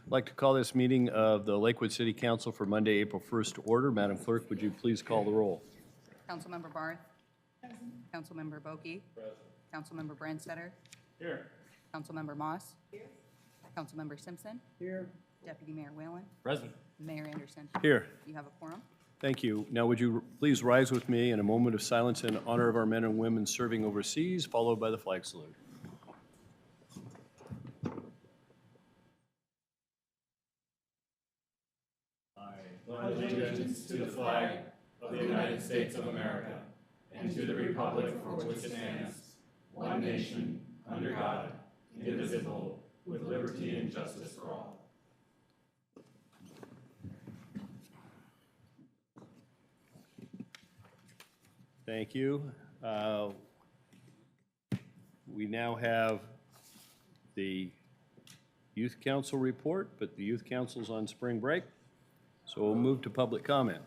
I'd like to call this meeting of the Lakewood City Council for Monday, April 1st to order. Madam Clerk, would you please call the roll? Councilmember Barth. Present. Councilmember Boki. Present. Councilmember Brandstetter. Here. Councilmember Moss. Here. Councilmember Simpson. Here. Deputy Mayor Whalen. Present. Mayor Anderson. Here. You have a quorum. Thank you. Now, would you please rise with me in a moment of silence in honor of our men and women serving overseas, followed by the flag salute. Pledge allegiance to the flag of the United States of America and to the republic for which it stands, one nation, under God, indivisible, with liberty and justice for all. Thank you. We now have the Youth Council report, but the Youth Council's on spring break, so we'll move to public comment.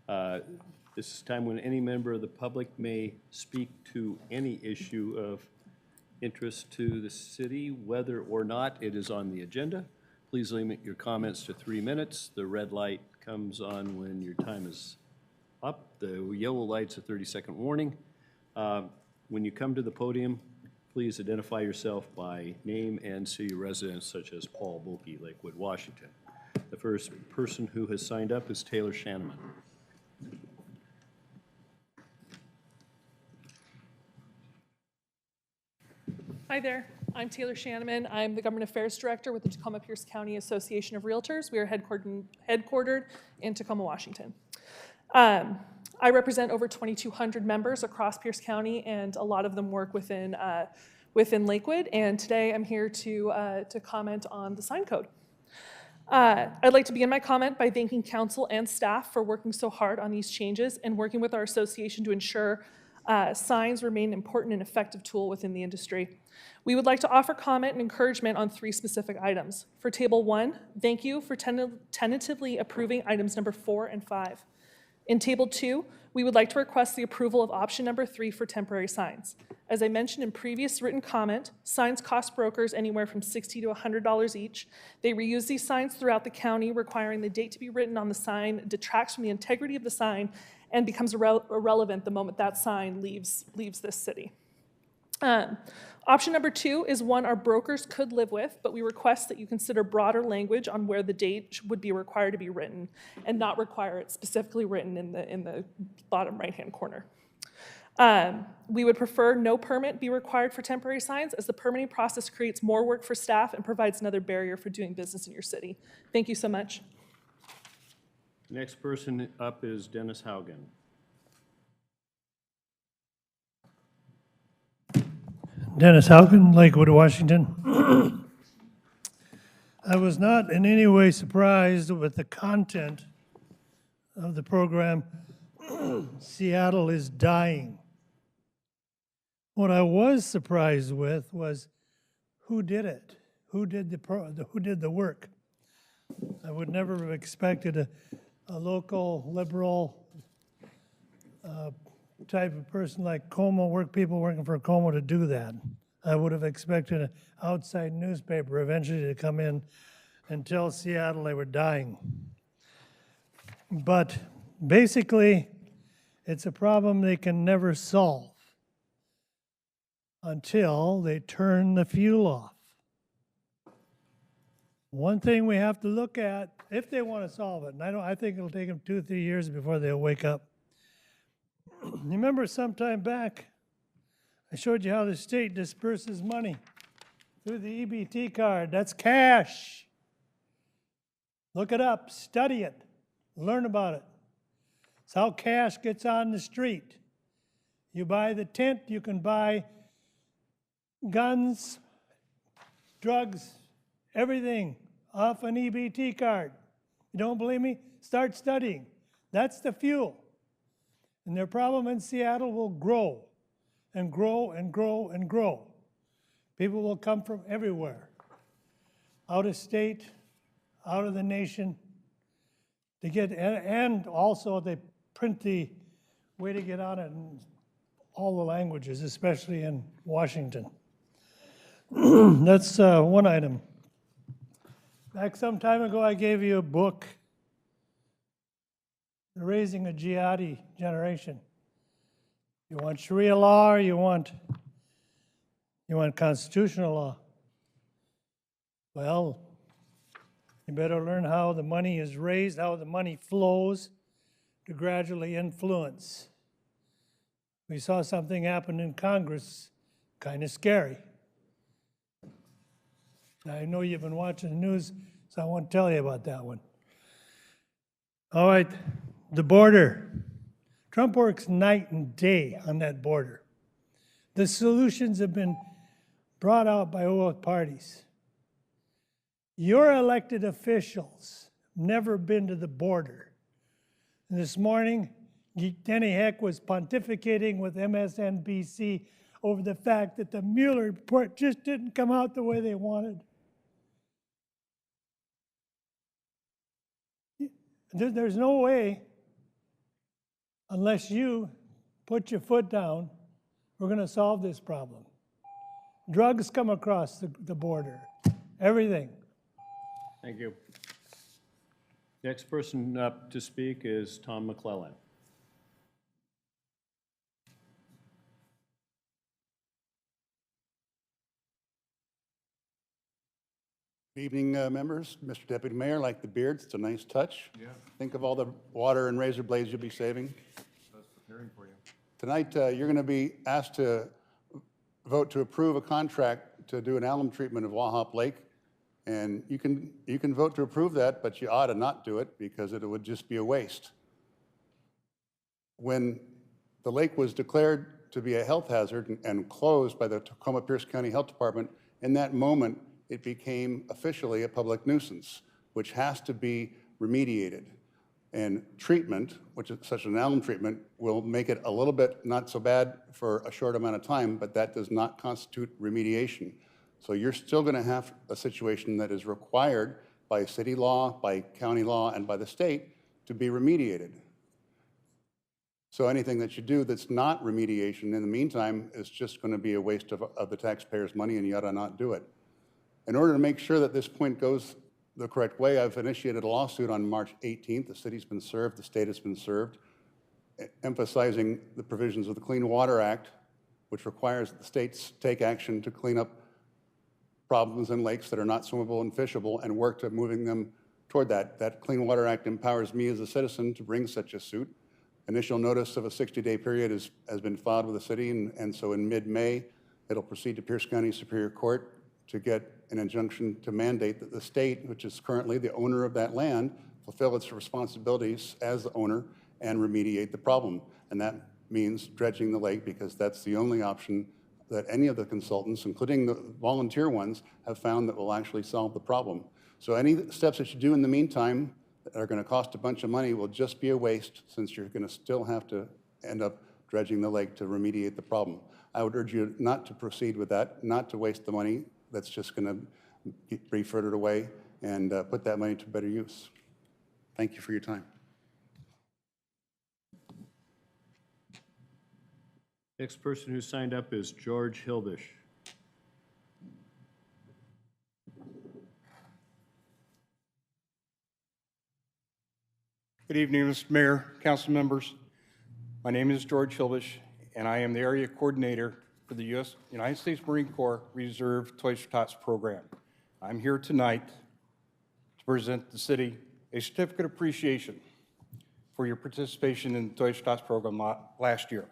This is time when any member of the public may speak to any issue of interest to the city, whether or not it is on the agenda. Please limit your comments to 3 minutes. The red light comes on when your time is up. The yellow light's a 30-second warning. When you come to the podium, please identify yourself by name and city residence, such as Paul Boki, Lakewood, Washington. The first person who has signed up is Taylor Shanneman. Hi there, I'm Taylor Shanneman. I'm the Government Affairs Director with the Tacoma-Pierce County Association of Realtors. We are headquartered in Tacoma, Washington. I represent over 2,200 members across Pierce County, and a lot of them work within Lakewood. And today I'm here to comment on the sign code. I'd like to begin my comment by thanking council and staff for working so hard on these changes and working with our association to ensure signs remain an important and effective tool within the industry. We would like to offer comment and encouragement on 3 specific items. For Table 1, thank you for tentatively approving items number 4 and 5. In Table 2, we would like to request the approval of option number 3 for temporary signs. As I mentioned in previous written comment, signs cost brokers anywhere from $60 to $100 each. They reuse these signs throughout the county, requiring the date to be written on the sign detracts from the integrity of the sign and becomes irrelevant the moment that sign leaves this city. Option number 2 is one our brokers could live with, but we request that you consider broader language on where the date would be required to be written and not require it specifically written in the bottom right-hand corner. We would prefer no permit be required for temporary signs, as the permitting process creates more work for staff and provides another barrier for doing business in your city. Thank you so much. Next person up is Dennis Haugen. Dennis Haugen, Lakewood, Washington. I was not in any way surprised with the content of the program, Seattle is Dying. What I was surprised with was who did it, who did the work. I would never have expected a local liberal type of person like people working for Como to do that. I would have expected an outside newspaper eventually to come in and tell Seattle they were dying. But basically, it's a problem they can never solve until they turn the fuel off. One thing we have to look at, if they want to solve it, and I think it'll take them 2 or 3 years before they'll wake up. Remember some time back, I showed you how the state disperses money through the EBT card. That's cash. Look it up, study it, learn about it. It's how cash gets on the street. You buy the tent, you can buy guns, drugs, everything off an EBT card. You don't believe me? Start studying. That's the fuel. And their problem in Seattle will grow and grow and grow and grow. People will come from everywhere, out of state, out of the nation, to get, and also they print the way to get on it in all the languages, especially in Washington. That's one item. Back some time ago, I gave you a book, The Raising a Jihadi Generation. You want Sharia law or you want constitutional law? Well, you better learn how the money is raised, how the money flows to gradually influence. We saw something happen in Congress, kind of scary. I know you've been watching the news, so I won't tell you about that one. All right, the border. Trump works night and day on that border. The solutions have been brought out by both parties. Your elected officials have never been to the border. And this morning, Denny Heck was pontificating with MSNBC over the fact that the Mueller report just didn't come out the way they wanted. There's no way, unless you put your foot down, we're going to solve this problem. Drugs come across the border, everything. Thank you. Next person up to speak is Tom McClellan. Good evening, members. Mr. Deputy Mayor, like the beards, it's a nice touch. Yeah. Think of all the water and razor blades you'll be saving. I was preparing for you. Tonight, you're going to be asked to vote to approve a contract to do an alum treatment of Wahop Lake. And you can vote to approve that, but you ought to not do it because it would just be a waste. When the lake was declared to be a health hazard and closed by the Tacoma Pierce County Health Department, in that moment, it became officially a public nuisance, which has to be remediated. And treatment, which is such an alum treatment, will make it a little bit not so bad for a short amount of time, but that does not constitute remediation. So you're still going to have a situation that is required by city law, by county law, and by the state to be remediated. So anything that you do that's not remediation in the meantime is just going to be a waste of the taxpayers' money, and you ought to not do it. In order to make sure that this point goes the correct way, I've initiated a lawsuit on March 18th. The city's been served, the state has been served, emphasizing the provisions of the Clean Water Act, which requires that the states take action to clean up problems in lakes that are not swimmable and fishable and work to moving them toward that. That Clean Water Act empowers me as a citizen to bring such a suit. Initial notice of a 60-day period has been filed with the city, and so in mid-May, it'll proceed to Pierce County Superior Court to get an injunction to mandate that the state, which is currently the owner of that land, fulfill its responsibilities as the owner and remediate the problem. And that means dredging the lake, because that's the only option that any of the consultants, including the volunteer ones, have found that will actually solve the problem. So any steps that you do in the meantime that are going to cost a bunch of money will just be a waste, since you're going to still have to end up dredging the lake to remediate the problem. I would urge you not to proceed with that, not to waste the money that's just going to be furthered away, and put that money to better use. Thank you for your time. Next person who signed up is George Hilbish. Good evening, Mr. Mayor, council members. My name is George Hilbish, and I am the area coordinator for the United States Marine Corps Reserve Toys for Tots program. I'm here tonight to present the city a certificate of appreciation for your participation in the Toys for Tots program last year.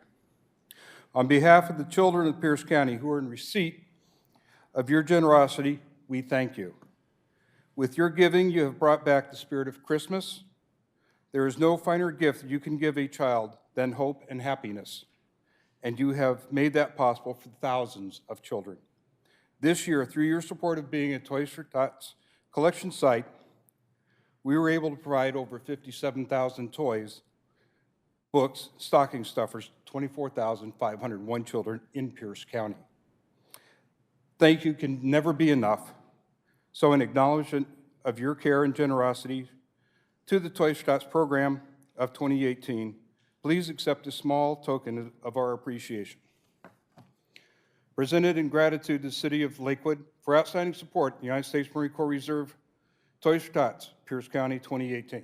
On behalf of the children of Pierce County who are in receipt of your generosity, we thank you. With your giving, you have brought back the spirit of Christmas. There is no finer gift that you can give a child than hope and happiness, and you have made that possible for thousands of children. This year, through your support of being a Toys for Tots collection site, we were able to provide over 57,000 toys, books, stocking stuffers, 24,501 children in Pierce County. Thank you can never be enough. So in acknowledgement of your care and generosity to the Toys for Tots program of 2018, please accept a small token of our appreciation. Presented in gratitude to the City of Lakewood for outstanding support, the United States Marine Corps Reserve Toys for Tots, Pierce County, 2018.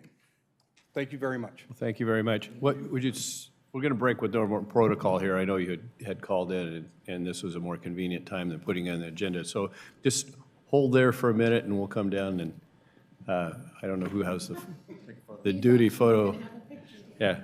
Thank you very much. Thank you very much. What, would you, we're going to break with normal protocol here. I know you had called in, and this was a more convenient time than putting on the agenda. So just hold there for a minute, and we'll come down and, I don't know who has the duty photo. Yeah.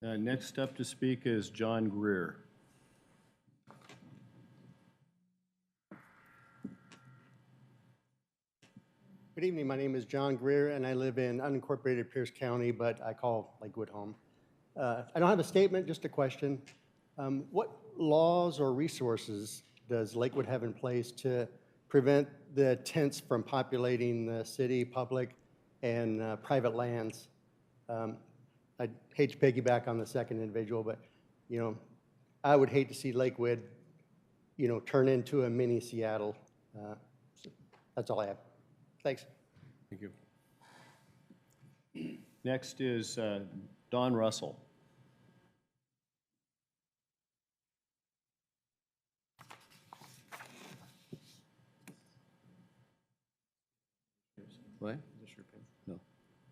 Next up to speak is John Greer. Good evening. My name is John Greer, and I live in unincorporated Pierce County, but I call Lakewood home. I don't have a statement, just a question. What laws or resources does Lakewood have in place to prevent the tents from populating the city, public, and private lands? I hate to piggyback on the second individual, but, I would hate to see Lakewood, turn into a mini Seattle. That's all I have. Thanks. Thank you. Next is Don Russell. What? No.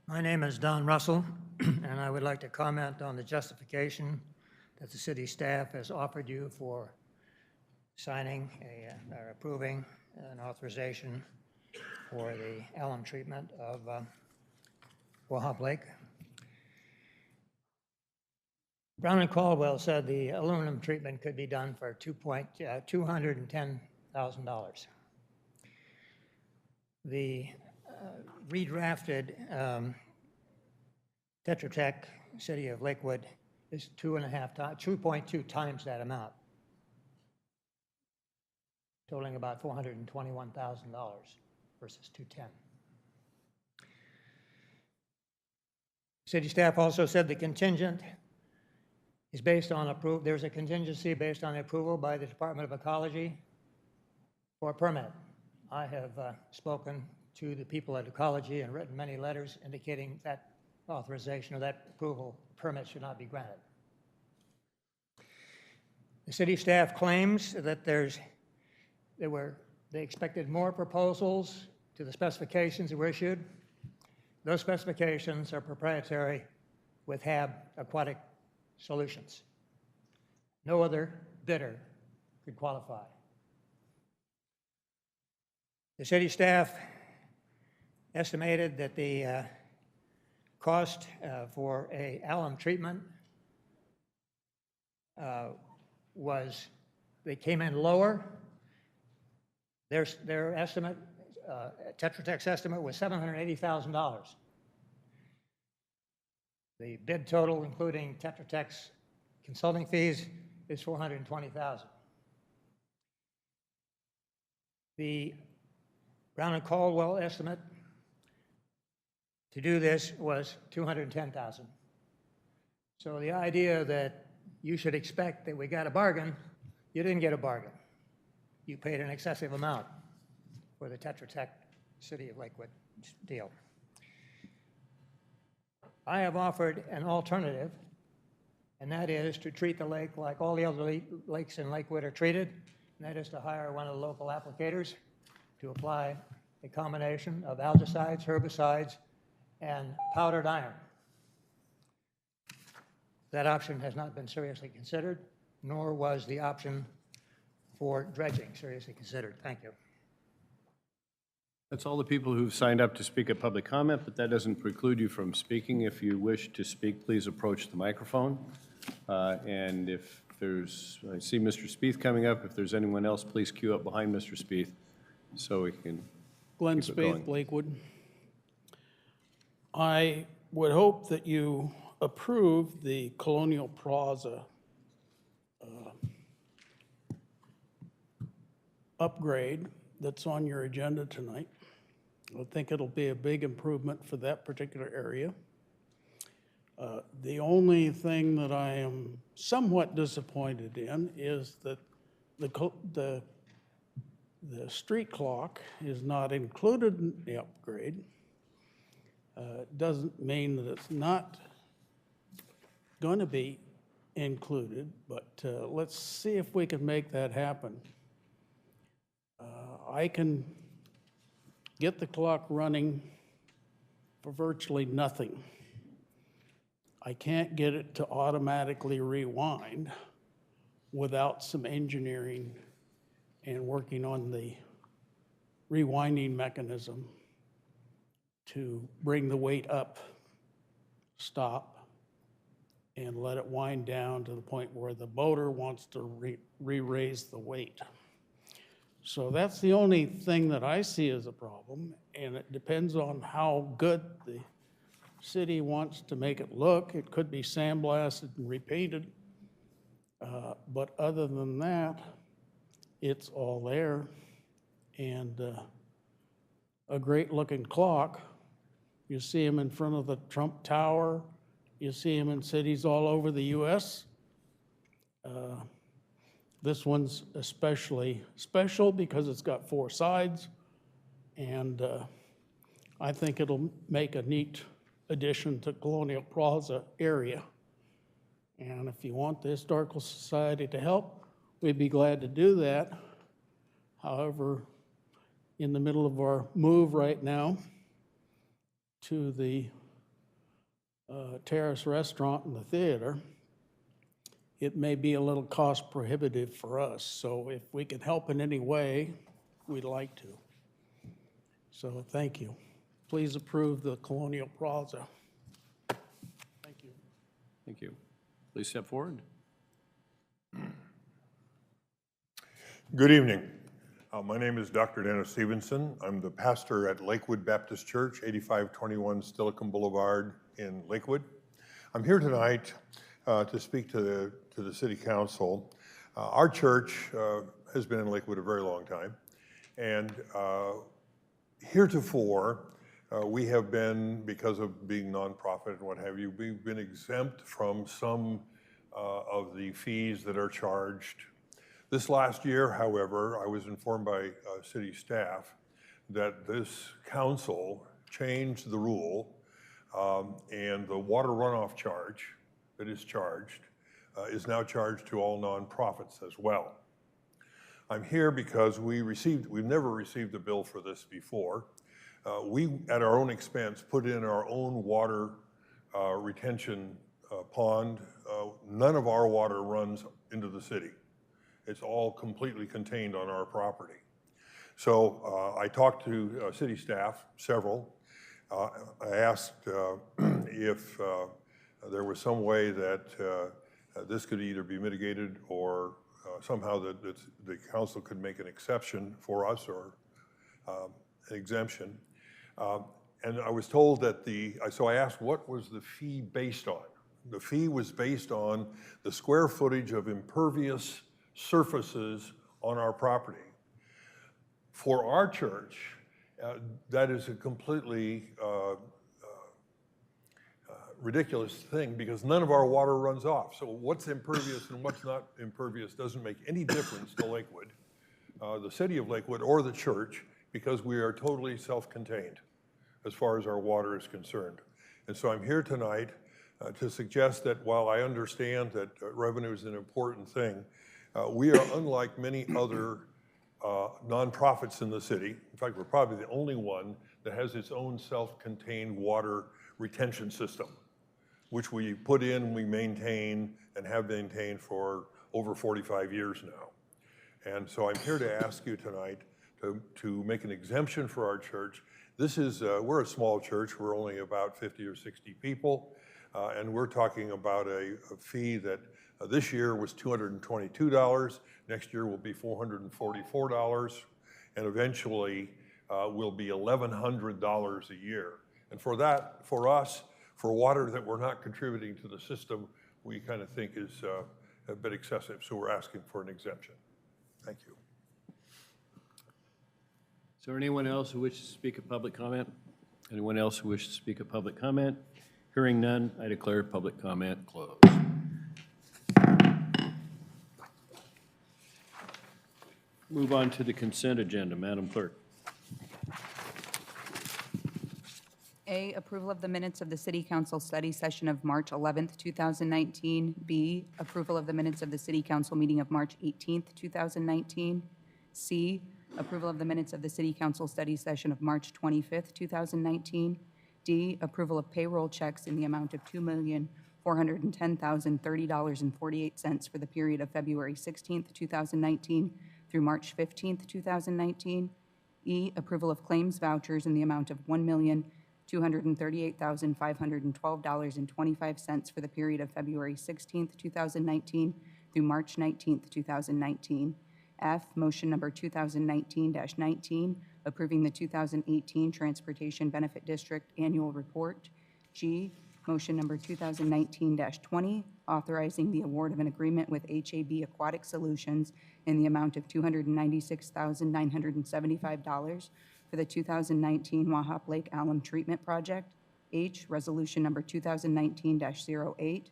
My name is Don Russell, and I would like to comment on the justification that the city staff has offered you for signing or approving an authorization for the alum treatment of Wahop Lake. Brown and Caldwell said the aluminum treatment could be done for $210,000. The redrafted Tetra Tech City of Lakewood is 2.2 times that amount, totaling about $421,000 versus 210. City staff also said the contingent is based on there's a contingency based on approval by the Department of Ecology for a permit. I have spoken to the people at Ecology and written many letters indicating that authorization or that approval permit should not be granted. The city staff claims that they expected more proposals to the specifications that were issued. Those specifications are proprietary with HAB Aquatic Solutions. No other bidder could qualify. The city staff estimated that the cost for a alum treatment they came in lower. Their estimate, Tetra Tech's estimate, was $780,000. The bid total, including Tetra Tech's consulting fees, is $420,000. The Brown and Caldwell estimate to do this was $210,000. So the idea that you should expect that we got a bargain, you didn't get a bargain. You paid an excessive amount for the Tetra Tech City of Lakewood deal. I have offered an alternative, and that is to treat the lake like all the other lakes in Lakewood are treated, and that is to hire one of the local applicators to apply a combination of algicides, herbicides, and powdered iron. That option has not been seriously considered, nor was the option for dredging seriously considered. Thank you. That's all the people who've signed up to speak at public comment, but that doesn't preclude you from speaking. If you wish to speak, please approach the microphone. And if there's, I see Mr. Spieth coming up. If there's anyone else, please queue up behind Mr. Spieth so we can Glenn keep it going. Spaeth, Lakewood. I would hope that you approve the Colonial Plaza upgrade that's on your agenda tonight. I think it'll be a big improvement for that particular area. The only thing that I am somewhat disappointed in is that the street clock is not included in the upgrade. Doesn't mean that it's not going to be included, but let's see if we can make that happen. I can get the clock running for virtually nothing. I can't get it to automatically rewind without some engineering and working on the rewinding mechanism to bring the weight up, stop, and let it wind down to the point where the motor wants to re-raise the weight. So that's the only thing that I see as a problem, and it depends on how good the city wants to make it look. It could be sandblasted and repainted, but other than that, it's all there. And a great-looking clock. You see them in front of the Trump Tower. You see them in cities all over the U.S. This one's especially special because it's got 4 sides, and I think it'll make a neat addition to Colonial Plaza area. And if you want the Historical Society to help, we'd be glad to do that. However, in the middle of our move right now to the Terrace Restaurant and the theater, it may be a little cost prohibitive for us. So if we can help in any way, we'd like to. So thank you. Please approve the Colonial Plaza. Thank you. Thank you. Please step forward. Good evening. My name is Dr. Dennis Stevenson. I'm the pastor at Lakewood Baptist Church, 8521 Stillicum Boulevard in Lakewood. I'm here tonight to speak to the City Council. Our church has been in Lakewood a very long time, and heretofore, we have been, because of being nonprofit and what have you, we've been exempt from some of the fees that are charged. This last year, however, I was informed by city staff that this council changed the rule, and the water runoff charge that is charged is now charged to all nonprofits as well. I'm here because we've never received a bill for this before. We, at our own expense, put in our own water retention pond. None of our water runs into the city. It's all completely contained on our property. So I talked to city staff, several. I asked if there was some way that this could either be mitigated or somehow that the council could make an exception for us or an exemption. And I was told that so I asked what was the fee based on? The fee was based on the square footage of impervious surfaces on our property. For our church, that is a completely ridiculous thing because none of our water runs off. So what's impervious and what's not impervious doesn't make any difference to Lakewood, the city of Lakewood, or the church, because we are totally self-contained as far as our water is concerned. And so I'm here tonight to suggest that while I understand that revenue is an important thing, we are unlike many other nonprofits in the city. In fact, we're probably the only one that has its own self-contained water retention system, which we put in, we maintain, and have maintained for over 45 years now. And so I'm here to ask you tonight to make an exemption for our church. This is, we're a small church, we're only about 50 or 60 people, and we're talking about a fee that this year was $222, next year will be $444, and eventually will be $1,100 a year. And for that, for us, for water that we're not contributing to the system, we kind of think is a bit excessive, so we're asking for an exemption. Thank you. Is there anyone else who wishes to speak a public comment? Anyone else who wishes to speak a public comment? Hearing none, I declare public comment closed. Move on to the consent agenda. Madam Clerk. A, approval of the minutes of the City Council study session of March 11th, 2019. B, approval of the minutes of the City Council meeting of March 18th, 2019. C, approval of the minutes of the City Council study session of March 25th, 2019. D, approval of payroll checks in the amount of $2,410,030.48 for the period of February 16th, 2019 through March 15th, 2019. E, approval of claims vouchers in the amount of $1,238,512.25 for the period of February 16th, 2019 through March 19th, 2019. F, motion number 2019-19, approving the 2018 Transportation Benefit District Annual Report. G, motion number 2019-20, authorizing the award of an agreement with HAB Aquatic Solutions in the amount of $296,975 for the 2019 Wahop Lake Alum Treatment Project. H, resolution number 2019-08,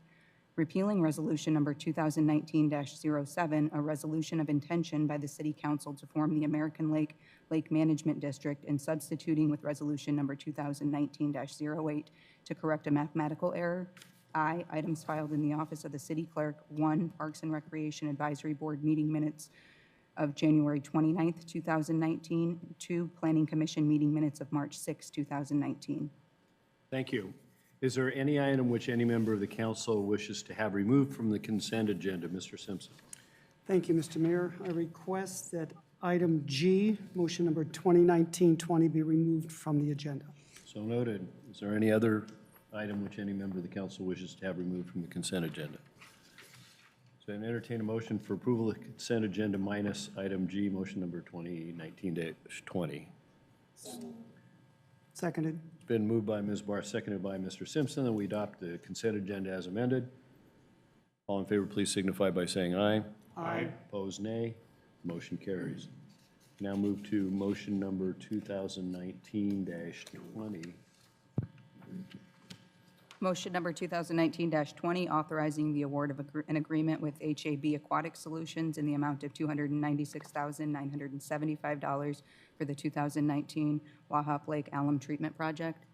repealing resolution number 2019-07, a resolution of intention by the City Council to form the American Lake Management District, and substituting with resolution number 2019-08 to correct a mathematical error. I, items filed in the office of the City Clerk. 1, Parks and Recreation Advisory Board meeting minutes of January 29th, 2019. 2, Planning Commission meeting minutes of March 6, 2019. Thank you. Is there any item which any member of the council wishes to have removed from the consent agenda? Mr. Simpson. Thank you, Mr. Mayor. I request that item G, motion number 2019-20, be removed from the agenda. So noted. Is there any other item which any member of the council wishes to have removed from the consent agenda? So I entertain a motion for approval of the consent agenda minus item G, motion number 2019-20. Seconded. It's been moved by Ms. Barr, seconded by Mr. Simpson, that we adopt the consent agenda as amended. All in favor, please signify by saying aye. Aye. Opposed, nay. Motion carries. Now move to motion number 2019-20. Motion number 2019-20, authorizing the award of an agreement with HAB Aquatic Solutions in the amount of $296,975 for the 2019 Wahop Lake Alum Treatment Project.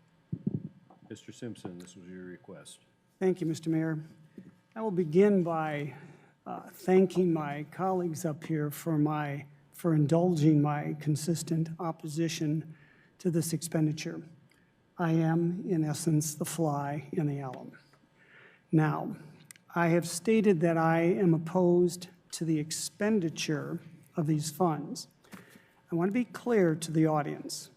Mr. Simpson, this was your request. Thank you, Mr. Mayor. I will begin by thanking my colleagues up here for indulging my consistent opposition to this expenditure. I am, in essence, the fly in the alum. Now, I have stated that I am opposed to the expenditure of these funds. I want to be clear to the audience.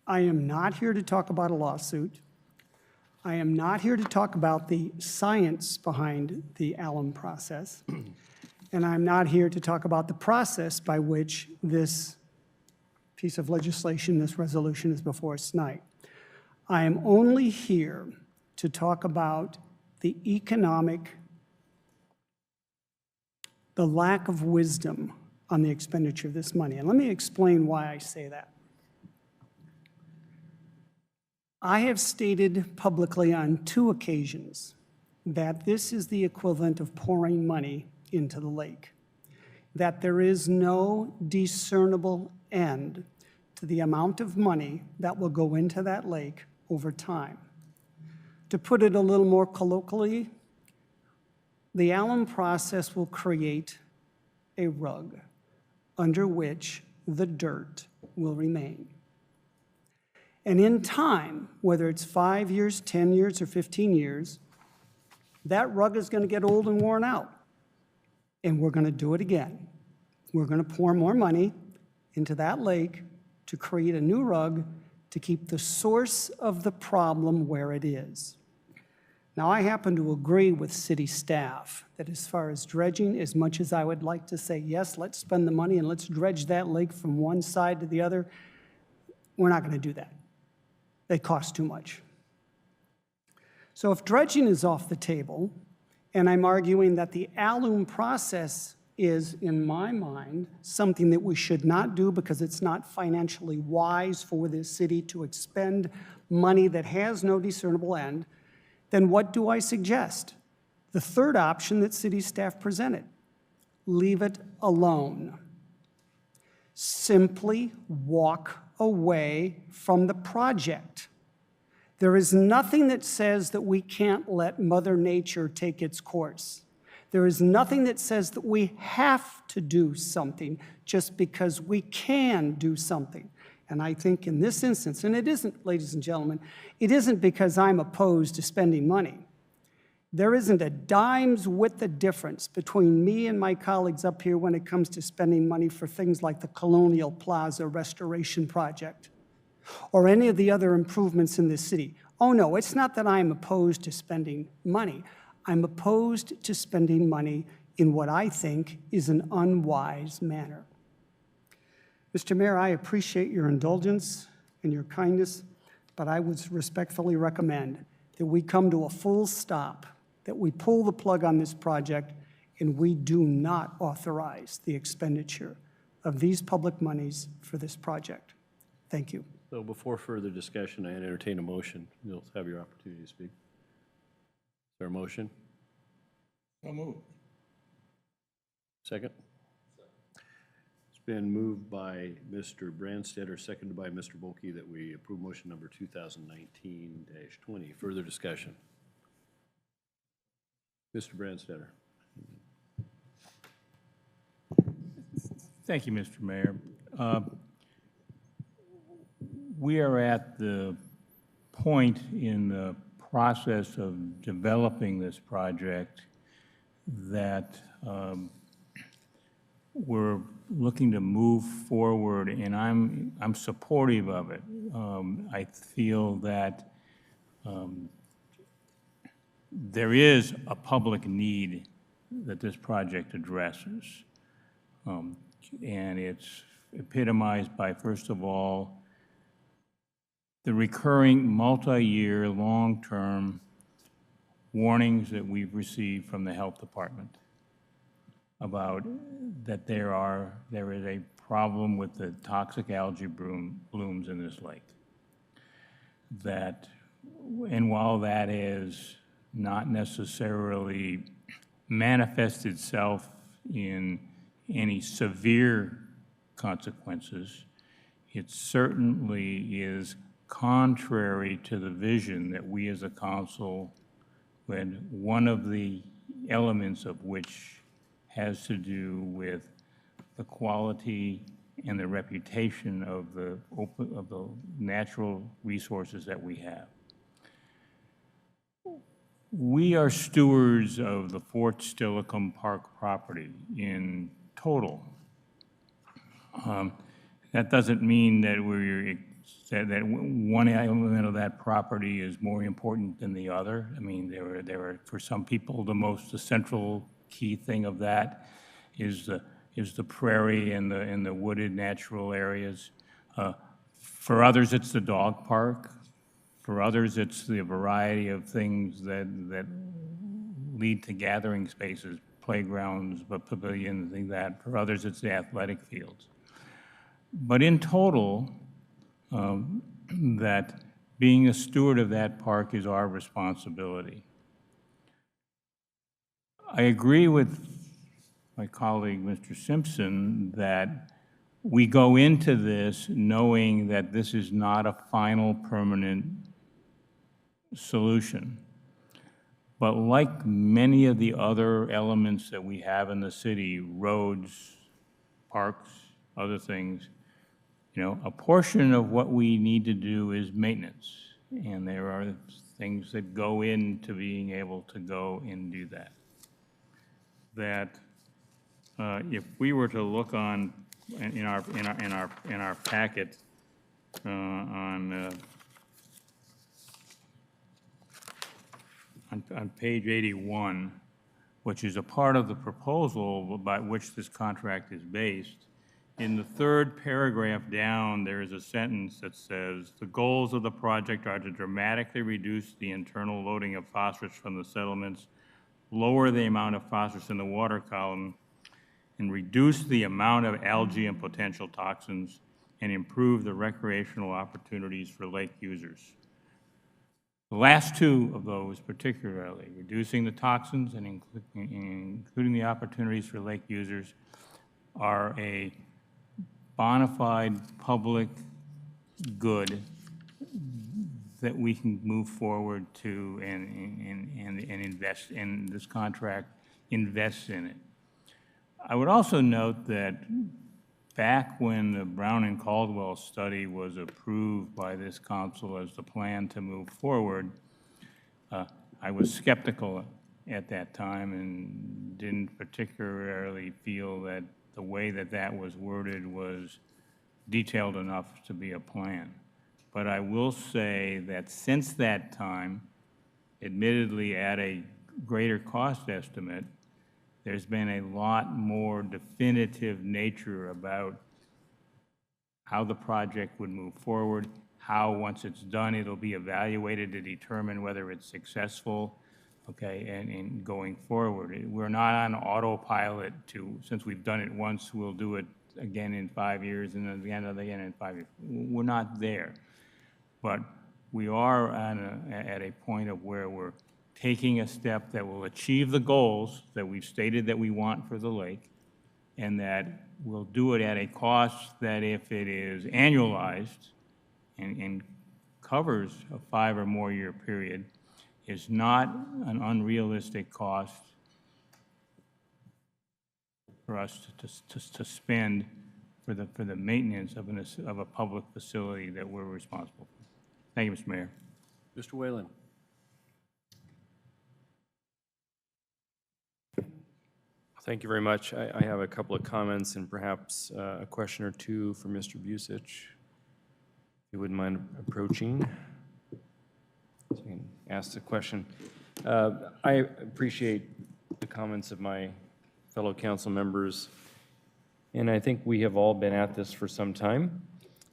I am not here to talk about a lawsuit. I am not here to talk about the science behind the alum process. And I'm not here to talk about the process by which this piece of legislation, this resolution, is before us tonight. I am only here to talk about the lack of wisdom on the expenditure of this money. And let me explain why I say that. I have stated publicly on 2 occasions that this is the equivalent of pouring money into the lake, that there is no discernible end to the amount of money that will go into that lake over time. To put it a little more colloquially, the alum process will create a rug under which the dirt will remain. And in time, whether it's 5 years, 10 years, or 15 years, that rug is going to get old and worn out. And we're going to do it again. We're going to pour more money into that lake to create a new rug to keep the source of the problem where it is. Now, I happen to agree with city staff that as far as dredging, as much as I would like to say, yes, let's spend the money and let's dredge that lake from one side to the other, we're not going to do that. It costs too much. So if dredging is off the table, and I'm arguing that the alum process is, in my mind, something that we should not do because it's not financially wise for this city to expend money that has no discernible end, then what do I suggest? The third option that city staff presented: leave it alone. Simply walk away from the project. There is nothing that says that we can't let Mother Nature take its course. There is nothing that says that we have to do something just because we can do something. And I think in this instance, and it isn't, ladies and gentlemen, it isn't because I'm opposed to spending money. There isn't a dime's width of difference between me and my colleagues up here when it comes to spending money for things like the Colonial Plaza Restoration Project or any of the other improvements in this city. Oh no, it's not that I'm opposed to spending money. I'm opposed to spending money in what I think is an unwise manner. Mr. Mayor, I appreciate your indulgence and your kindness, but I would respectfully recommend that we come to a full stop, that we pull the plug on this project, and we do not authorize the expenditure of these public monies for this project. Thank you. So before further discussion, I entertain a motion. You'll have your opportunity to speak. Is there a motion? So moved. Second? It's been moved by Mr. Brandstetter, seconded by Mr. Bulkey, that we approve motion number 2019-20. Further discussion? Mr. Brandstetter. Thank you, Mr. Mayor. We are at the point in the process of developing this project that we're looking to move forward, and I'm supportive of it. I feel that there is a public need that this project addresses, and it's epitomized by, first of all, the recurring multi-year, long-term warnings that we've received from the health department about that there is a problem with the toxic algae blooms in this lake. And while that is not necessarily manifest itself in any severe consequences, it certainly is contrary to the vision that we as a council, when one of the elements of which has to do with the quality and the reputation of the natural resources that we have. We are stewards of the Fort Steilacoom Park property in total. That doesn't mean that that one element of that property is more important than the other. I mean, there are for some people the central key thing of that is the prairie and the wooded natural areas. For others, it's the dog park. For others, it's the variety of things that lead to gathering spaces, playgrounds, pavilions, things like that. For others, it's the athletic fields. But in total, that being a steward of that park is our responsibility. I agree with my colleague, Mr. Simpson, that we go into this knowing that this is not a final permanent solution. But like many of the other elements that we have in the city, roads, parks, other things. You know, a portion of what we need to do is maintenance, and there are things that go into being able to go and do that. That if we were to look on in our packet on page 81, which is a part of the proposal by which this contract is based, in the third paragraph down, there is a sentence that says, "The goals of the project are to dramatically reduce the internal loading of phosphorus from the settlements, lower the amount of phosphorus in the water column, and reduce the amount of algae and potential toxins, and improve the recreational opportunities for lake users." The last two of those particularly, reducing the toxins and including the opportunities for lake users, are a bona fide public good that we can move forward to and invest in. This contract invests in it. I would also note that back when the Brown and Caldwell study was approved by this council as the plan to move forward, I was skeptical at that time and didn't particularly feel that the way that that was worded was detailed enough to be a plan. But I will say that since that time, admittedly at a greater cost estimate, there's been a lot more definitive nature about how the project would move forward, how once it's done, it'll be evaluated to determine whether it's successful, okay, and going forward. We're not on autopilot since we've done it once, we'll do it again in 5 years and then again in 5 years. We're not there. But we are at a point of where we're taking a step that will achieve the goals that we've stated that we want for the lake, and that we'll do it at a cost that, if it is annualized and covers a 5 or more year period, is not an unrealistic cost for us to spend for the maintenance of a public facility that we're responsible for. Thank you, Mr. Mayor. Mr. Whalen. Thank you very much. I have a couple of comments and perhaps a question or two for Mr. Busich. If you wouldn't mind approaching, so you can ask the question. I appreciate the comments of my fellow council members, and I think we have all been at this for some time.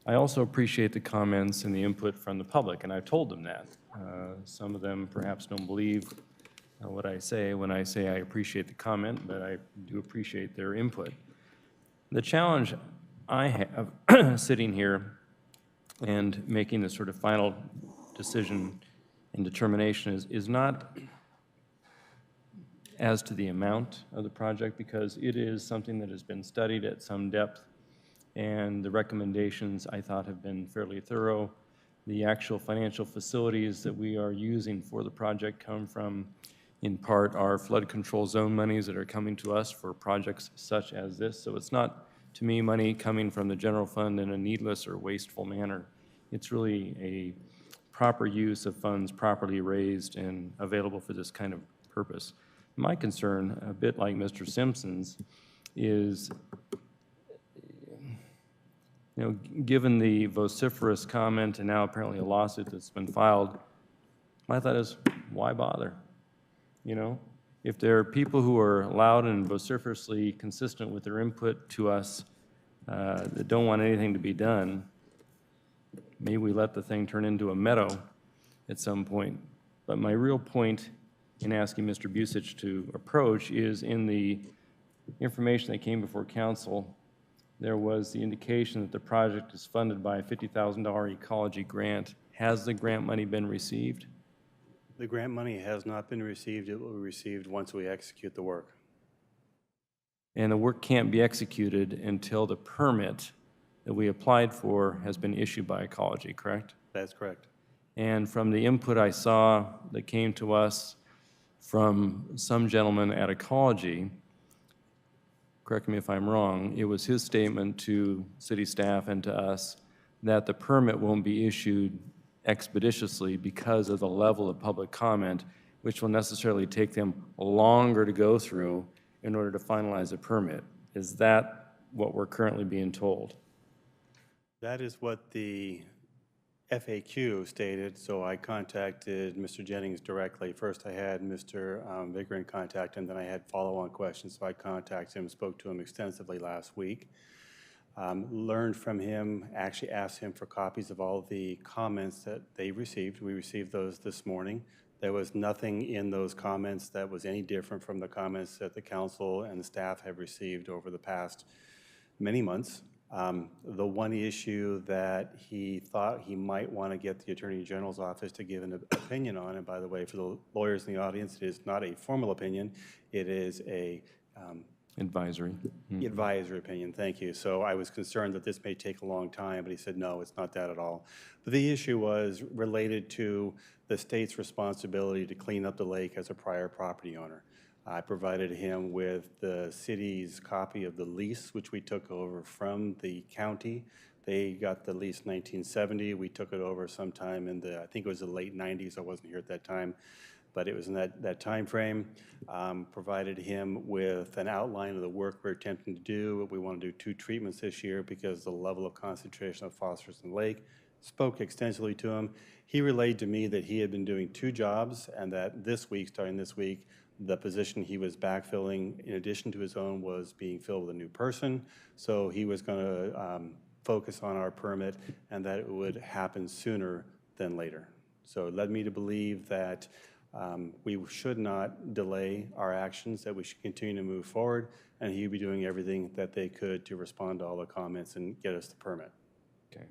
I also appreciate the comments and the input from the public, and I've told them that. Some of them perhaps don't believe what I say when I say I appreciate the comment, but I do appreciate their input. The challenge I have sitting here and making the sort of final decision and determination is not as to the amount of the project, because it is something that has been studied at some depth, and the recommendations I thought have been fairly thorough. The actual financial facilities that we are using for the project come from, in part, our flood control zone monies that are coming to us for projects such as this. So it's not, to me, money coming from the general fund in a needless or wasteful manner. It's really a proper use of funds properly raised and available for this kind of purpose. My concern, a bit like Mr. Simpson's, is, given the vociferous comment and now apparently a lawsuit that's been filed, my thought is, why bother? If there are people who are loud and vociferously consistent with their input to us that don't want anything to be done, maybe we let the thing turn into a meadow at some point. But my real point in asking Mr. Busich to approach is, in the information that came before council, there was the indication that the project is funded by a $50,000 ecology grant. Has the grant money been received? The grant money has not been received. It will be received once we execute the work. And the work can't be executed until the permit that we applied for has been issued by Ecology, correct? That's correct. And from the input I saw that came to us from some gentleman at Ecology, correct me if I'm wrong, it was his statement to city staff and to us that the permit won't be issued expeditiously because of the level of public comment, which will necessarily take them longer to go through in order to finalize a permit. Is that what we're currently being told? That is what the FAQ stated, so I contacted Mr. Jennings directly. First, I had Mr. Vickern contact him, then I had follow-on questions, so I contacted him, spoke to him extensively last week. Learned from him, actually asked him for copies of all the comments that they received. We received those this morning. There was nothing in those comments that was any different from the comments that the council and the staff have received over the past many months. The one issue that he thought he might want to get the Attorney General's office to give an opinion on, and by the way, for the lawyers in the audience, it is not a formal opinion, it is a advisory. Advisory opinion, thank you. So I was concerned that this may take a long time, but he said, no, it's not that at all. But the issue was related to the state's responsibility to clean up the lake as a prior property owner. I provided him with the city's copy of the lease, which we took over from the county. They got the lease in 1970. We took it over sometime in the, I think it was the late 90s. I wasn't here at that time, but it was in that time frame. Provided him with an outline of the work we're attempting to do. We want to do 2 treatments this year because the level of concentration of phosphorus in the lake. Spoke extensively to him. He relayed to me that he had been doing 2 jobs and that this week, starting this week, the position he was backfilling, in addition to his own, was being filled with a new person. So he was going to focus on our permit and that it would happen sooner than later. So it led me to believe that we should not delay our actions, that we should continue to move forward, and he'd be doing everything that they could to respond to all the comments and get us the permit. Okay.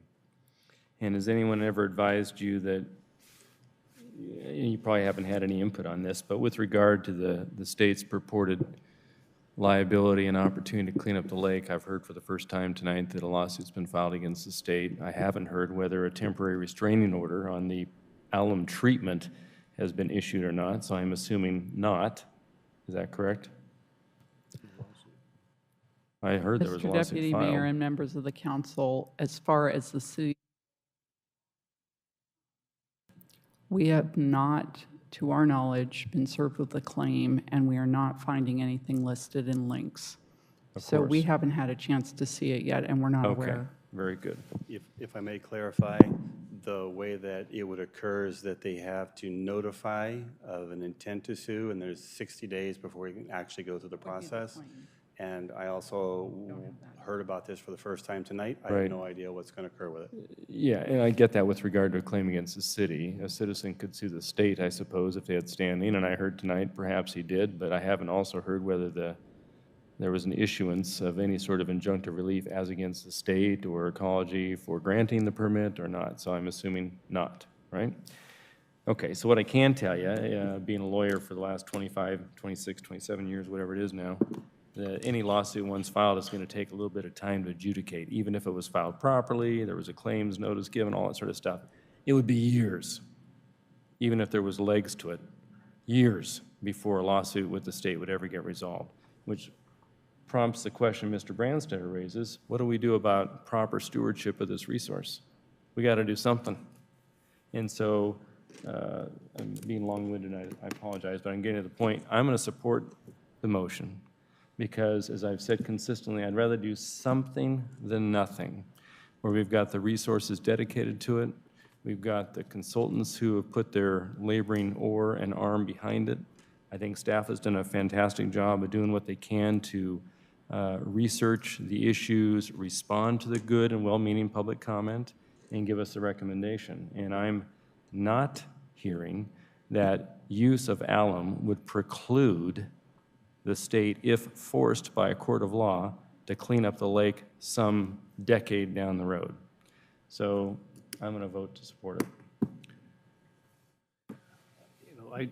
And has anyone ever advised you that, you probably haven't had any input on this, but with regard to the state's purported liability and opportunity to clean up the lake, I've heard for the first time tonight that a lawsuit's been filed against the state. I haven't heard whether a temporary restraining order on the alum treatment has been issued or not, so I'm assuming not. Is that correct? I heard there was a Mr. lawsuit Deputy filed. Mayor and members of the council, as far as the city, we have not, to our knowledge, been served with a claim, and we are not finding anything listed in links. So we haven't had a chance to see it yet, and we're not Okay, aware. very good. If I may clarify, the way that it would occur is that they have to notify of an intent to sue, and there's 60 days before you can actually go through the process. And I also heard about this for the first time tonight. I Right. have no idea what's going to occur with it. Yeah, and I get that with regard to a claim against the city. A citizen could sue the state, I suppose, if they had standing, and I heard tonight perhaps he did, but I haven't also heard whether there was an issuance of any sort of injunctive relief as against the state or ecology for granting the permit or not, so I'm assuming not, right? Okay, so what I can tell you, being a lawyer for the last 25, 26, 27 years, whatever it is now, that any lawsuit once filed is going to take a little bit of time to adjudicate. Even if it was filed properly, there was a claims notice given, all that sort of stuff, it would be years, even if there was legs to it, years before a lawsuit with the state would ever get resolved, which prompts the question Mr. Branstetter raises: what do we do about proper stewardship of this resource? We got to do something. And so, I'm being long-winded, and I apologize, but I'm getting to the point. I'm going to support the motion because, as I've said consistently, I'd rather do something than nothing, where we've got the resources dedicated to it, we've got the consultants who have put their laboring oar and arm behind it. I think staff has done a fantastic job of doing what they can to research the issues, respond to the good and well-meaning public comment, and give us a recommendation. And I'm not hearing that use of alum would preclude the state, if forced by a court of law, to clean up the lake some decade down the road. So I'm going to vote to support it. You know,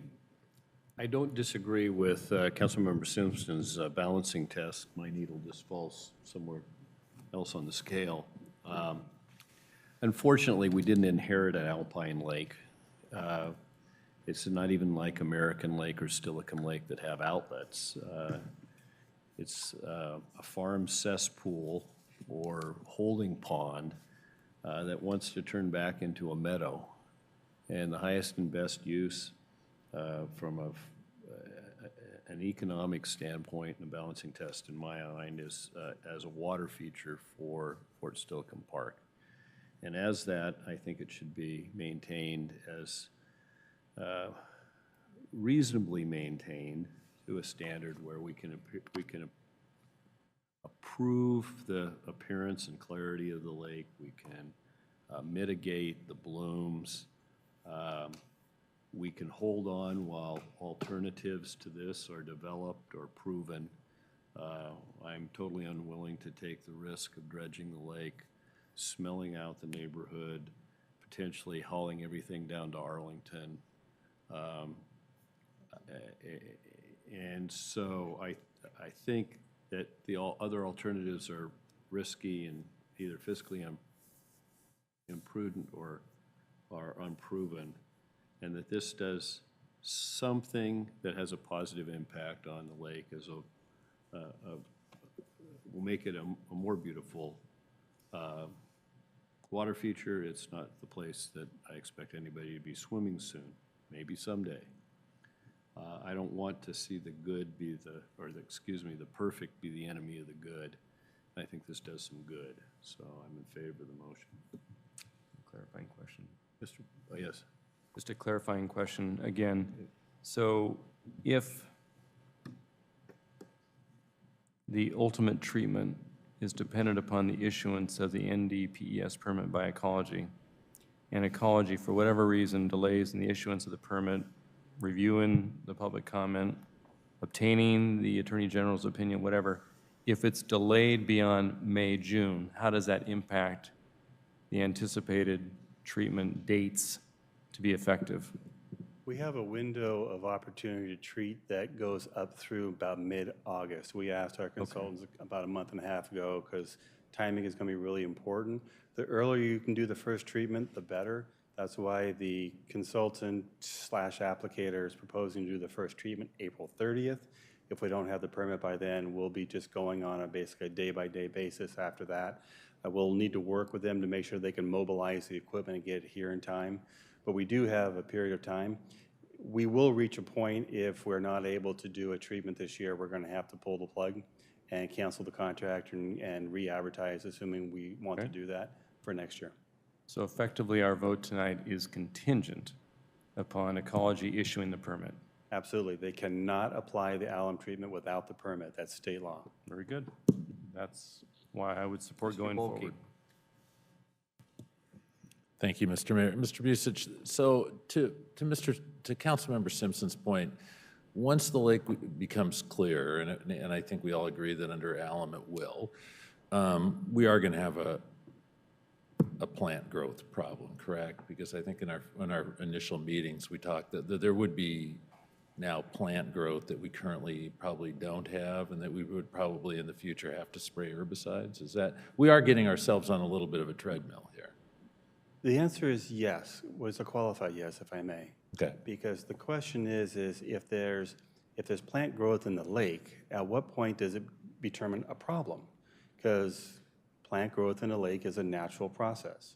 I don't disagree with Councilmember Simpson's balancing test. My needle just falls somewhere else on the scale. Unfortunately, we didn't inherit an alpine lake. It's not even like American Lake or Steilacoom Lake that have outlets. It's a farm cesspool or holding pond that wants to turn back into a meadow. And the highest and best use from an economic standpoint and a balancing test in my mind is as a water feature for Fort Steilacoom Park. And as that, I think it should be maintained as reasonably maintained to a standard where we can approve the appearance and clarity of the lake. We can mitigate the blooms. We can hold on while alternatives to this are developed or proven. I'm totally unwilling to take the risk of dredging the lake, smelling out the neighborhood, potentially hauling everything down to Arlington. And so I think that the other alternatives are risky and either fiscally imprudent or are unproven, and that this does something that has a positive impact on the lake as will make it a more beautiful water feature. It's not the place that I expect anybody to be swimming soon, maybe someday. I don't want to see the good be the perfect be the enemy of the good. I think this does some good, so I'm in favor of the motion. Clarifying question. Oh, yes. Just a clarifying question again. So if the ultimate treatment is dependent upon the issuance of the NDPES permit by Ecology, and Ecology, for whatever reason, delays in the issuance of the permit, reviewing the public comment, obtaining the Attorney General's opinion, whatever, if it's delayed beyond May, June, how does that impact the anticipated treatment dates to be effective? We have a window of opportunity to treat that goes up through about mid-August. We asked our consultants about a month and a half ago because timing is going to be really important. The earlier you can do the first treatment, the better. That's why the consultant/applicator is proposing to do the first treatment April 30th. If we don't have the permit by then, we'll be just going on a basically a day-by-day basis after that. We'll need to work with them to make sure they can mobilize the equipment and get it here in time. But we do have a period of time. We will reach a point if we're not able to do a treatment this year, we're going to have to pull the plug and cancel the contract and re-advertise, assuming we want to do that for next year. So effectively, our vote tonight is contingent upon Ecology issuing the permit. Absolutely. They cannot apply the alum treatment without the permit. That's state law. Very good. That's why I would support going forward. Thank you, Mr. Mayor. Mr. Busich, so to Councilmember Simpson's point, once the lake becomes clear, and I think we all agree that under alum it will, we are going to have a plant growth problem, correct? Because I think in our initial meetings we talked that there would be now plant growth that we currently probably don't have, and that we would probably in the future have to spray herbicides. Is that we are getting ourselves on a little bit of a treadmill here? The answer is yes, was a qualified yes, if I may. Okay. Because the question is if there's plant growth in the lake, at what point does it determine a problem? Because plant growth in a lake is a natural process.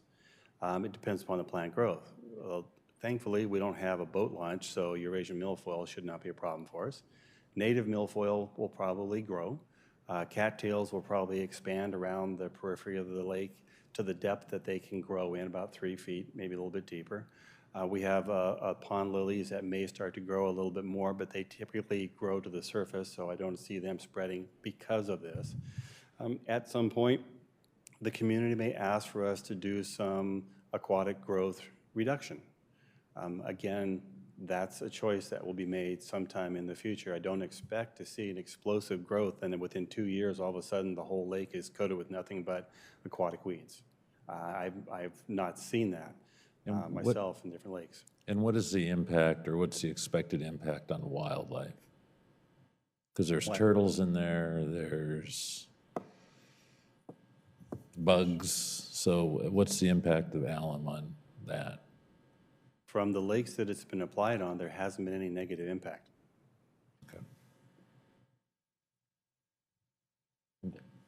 It depends upon the plant growth. Thankfully, we don't have a boat launch, so Eurasian milfoil should not be a problem for us. Native milfoil will probably grow. Cattails will probably expand around the periphery of the lake to the depth that they can grow in, about 3 feet, maybe a little bit deeper. We have pond lilies that may start to grow a little bit more, but they typically grow to the surface, so I don't see them spreading because of this. At some point, the community may ask for us to do some aquatic growth reduction. Again, that's a choice that will be made sometime in the future. I don't expect to see an explosive growth and then within 2 years, all of a sudden, the whole lake is coated with nothing but aquatic weeds. I've not seen that myself in different lakes. And what is the impact, or what's the expected impact on wildlife? Because there's turtles in there, there's bugs. So what's the impact of alum on that? From the lakes that it's been applied on, there hasn't been any negative impact. Okay.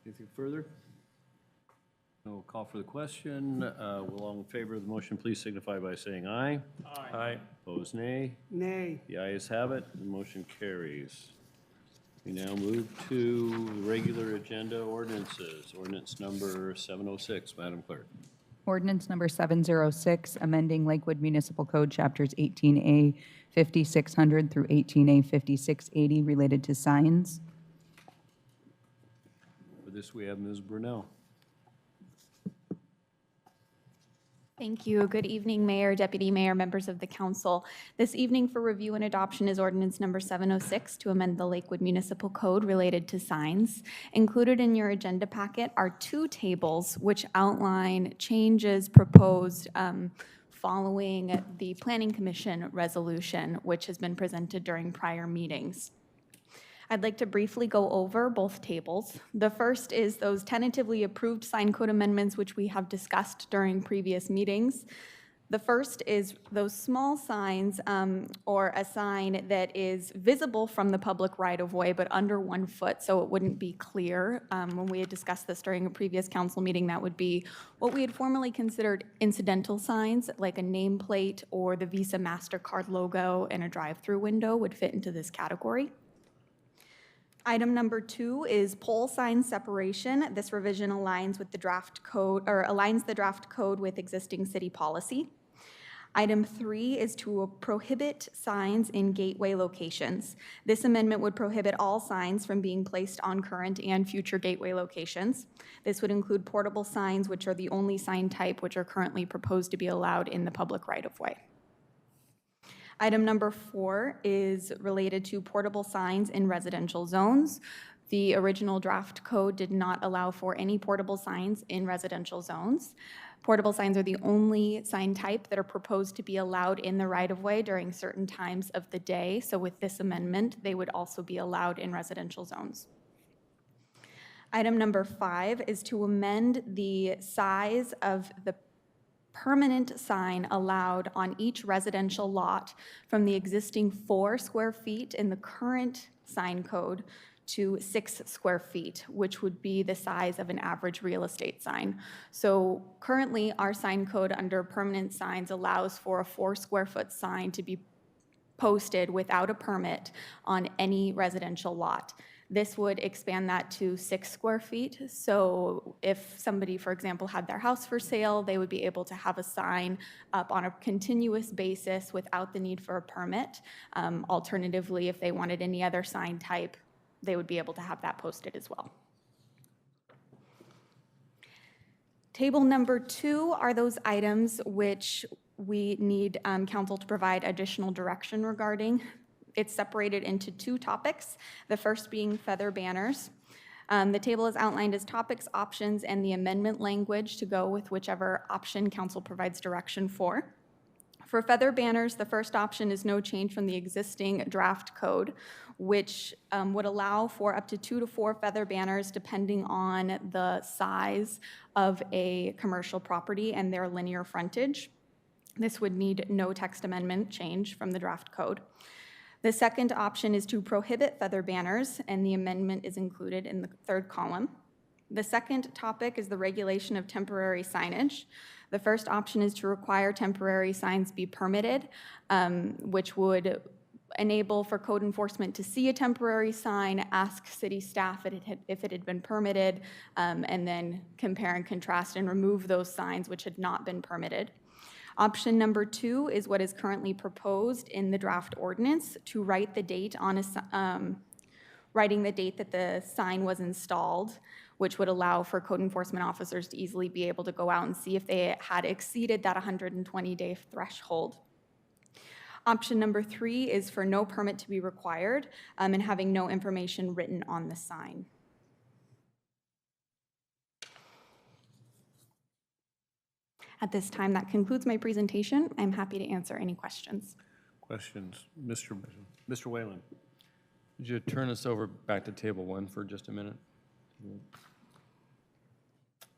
Anything further? No call for the question. Will all in favor of the motion please signify by saying aye. Aye. Opposed, nay. Nay. The ayes have it, the motion carries. We now move to the regular agenda ordinances. Ordinance number 706, Madam Clerk. Ordinance number 706, amending Lakewood Municipal Code Chapters 18A 5600 through 18A 5680 related to signs. For this, we have Ms. Brunel. Thank you. Good evening, Mayor, Deputy Mayor, members of the council. This evening for review and adoption is ordinance number 706 to amend the Lakewood Municipal Code related to signs. Included in your agenda packet are 2 tables which outline changes proposed following the Planning Commission resolution, which has been presented during prior meetings. I'd like to briefly go over both tables. The first is those tentatively approved sign code amendments which we have discussed during previous meetings. The first is those small signs or a sign that is visible from the public right-of-way but under 1 foot, so it wouldn't be clear. When we had discussed this during a previous council meeting, that would be what we had formerly considered incidental signs, like a nameplate or the Visa MasterCard logo and a drive-through window would fit into this category. Item number 2 is pole sign separation. This revision aligns with the draft code, or aligns the draft code with existing city policy. Item 3 is to prohibit signs in gateway locations. This amendment would prohibit all signs from being placed on current and future gateway locations. This would include portable signs, which are the only sign type which are currently proposed to be allowed in the public right-of-way. Item number 4 is related to portable signs in residential zones. The original draft code did not allow for any portable signs in residential zones. Portable signs are the only sign type that are proposed to be allowed in the right-of-way during certain times of the day. So with this amendment, they would also be allowed in residential zones. Item number 5 is to amend the size of the permanent sign allowed on each residential lot from the existing 4 square feet in the current sign code to 6 square feet, which would be the size of an average real estate sign. So currently, our sign code under permanent signs allows for a 4 square foot sign to be posted without a permit on any residential lot. This would expand that to 6 square feet. So if somebody, for example, had their house for sale, they would be able to have a sign up on a continuous basis without the need for a permit. Alternatively, if they wanted any other sign type, they would be able to have that posted as well. Table number 2 are those items which we need council to provide additional direction regarding. It's separated into 2 topics, the first being feather banners. The table is outlined as topics, options, and the amendment language to go with whichever option council provides direction for. For feather banners, the first option is no change from the existing draft code, which would allow for up to 2 to 4 feather banners depending on the size of a commercial property and their linear frontage. This would need no text amendment change from the draft code. The second option is to prohibit feather banners, and the amendment is included in the 3rd column. The second topic is the regulation of temporary signage. The first option is to require temporary signs be permitted, which would enable for code enforcement to see a temporary sign, ask city staff if it had been permitted, and then compare and contrast and remove those signs which had not been permitted. Option number 2 is what is currently proposed in the draft ordinance to write the date on writing the date that the sign was installed, which would allow for code enforcement officers to easily be able to go out and see if they had exceeded that 120-day threshold. Option number 3 is for no permit to be required and having no information written on the sign. At this time, that concludes my presentation. I'm happy to answer any questions. Questions? Mr. Whalen. Would you turn us over back to table 1 for just a minute?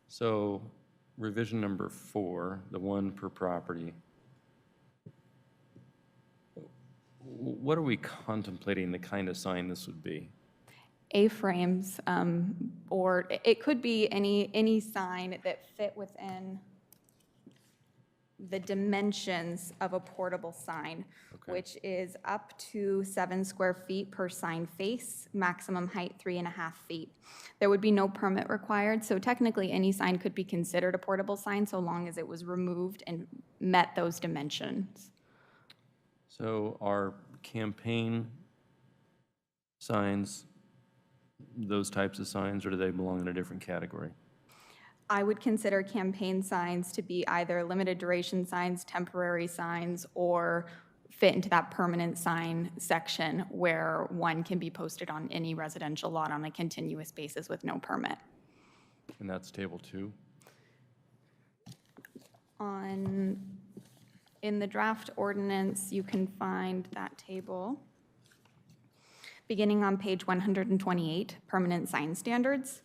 So revision number 4, the 1 per property. What are we contemplating the kind of sign this would be? A-frames, or it could be any sign that fit within the dimensions of a portable sign, which is up to 7 square feet per sign face, maximum height 3.5 feet. There would be no permit required, so technically any sign could be considered a portable sign so long as it was removed and met those dimensions. So are campaign signs those types of signs, or do they belong in a different category? I would consider campaign signs to be either limited duration signs, temporary signs, or fit into that permanent sign section where one can be posted on any residential lot on a continuous basis with no permit. And that's table 2? In the draft ordinance, you can find that table beginning on page 128, permanent sign standards.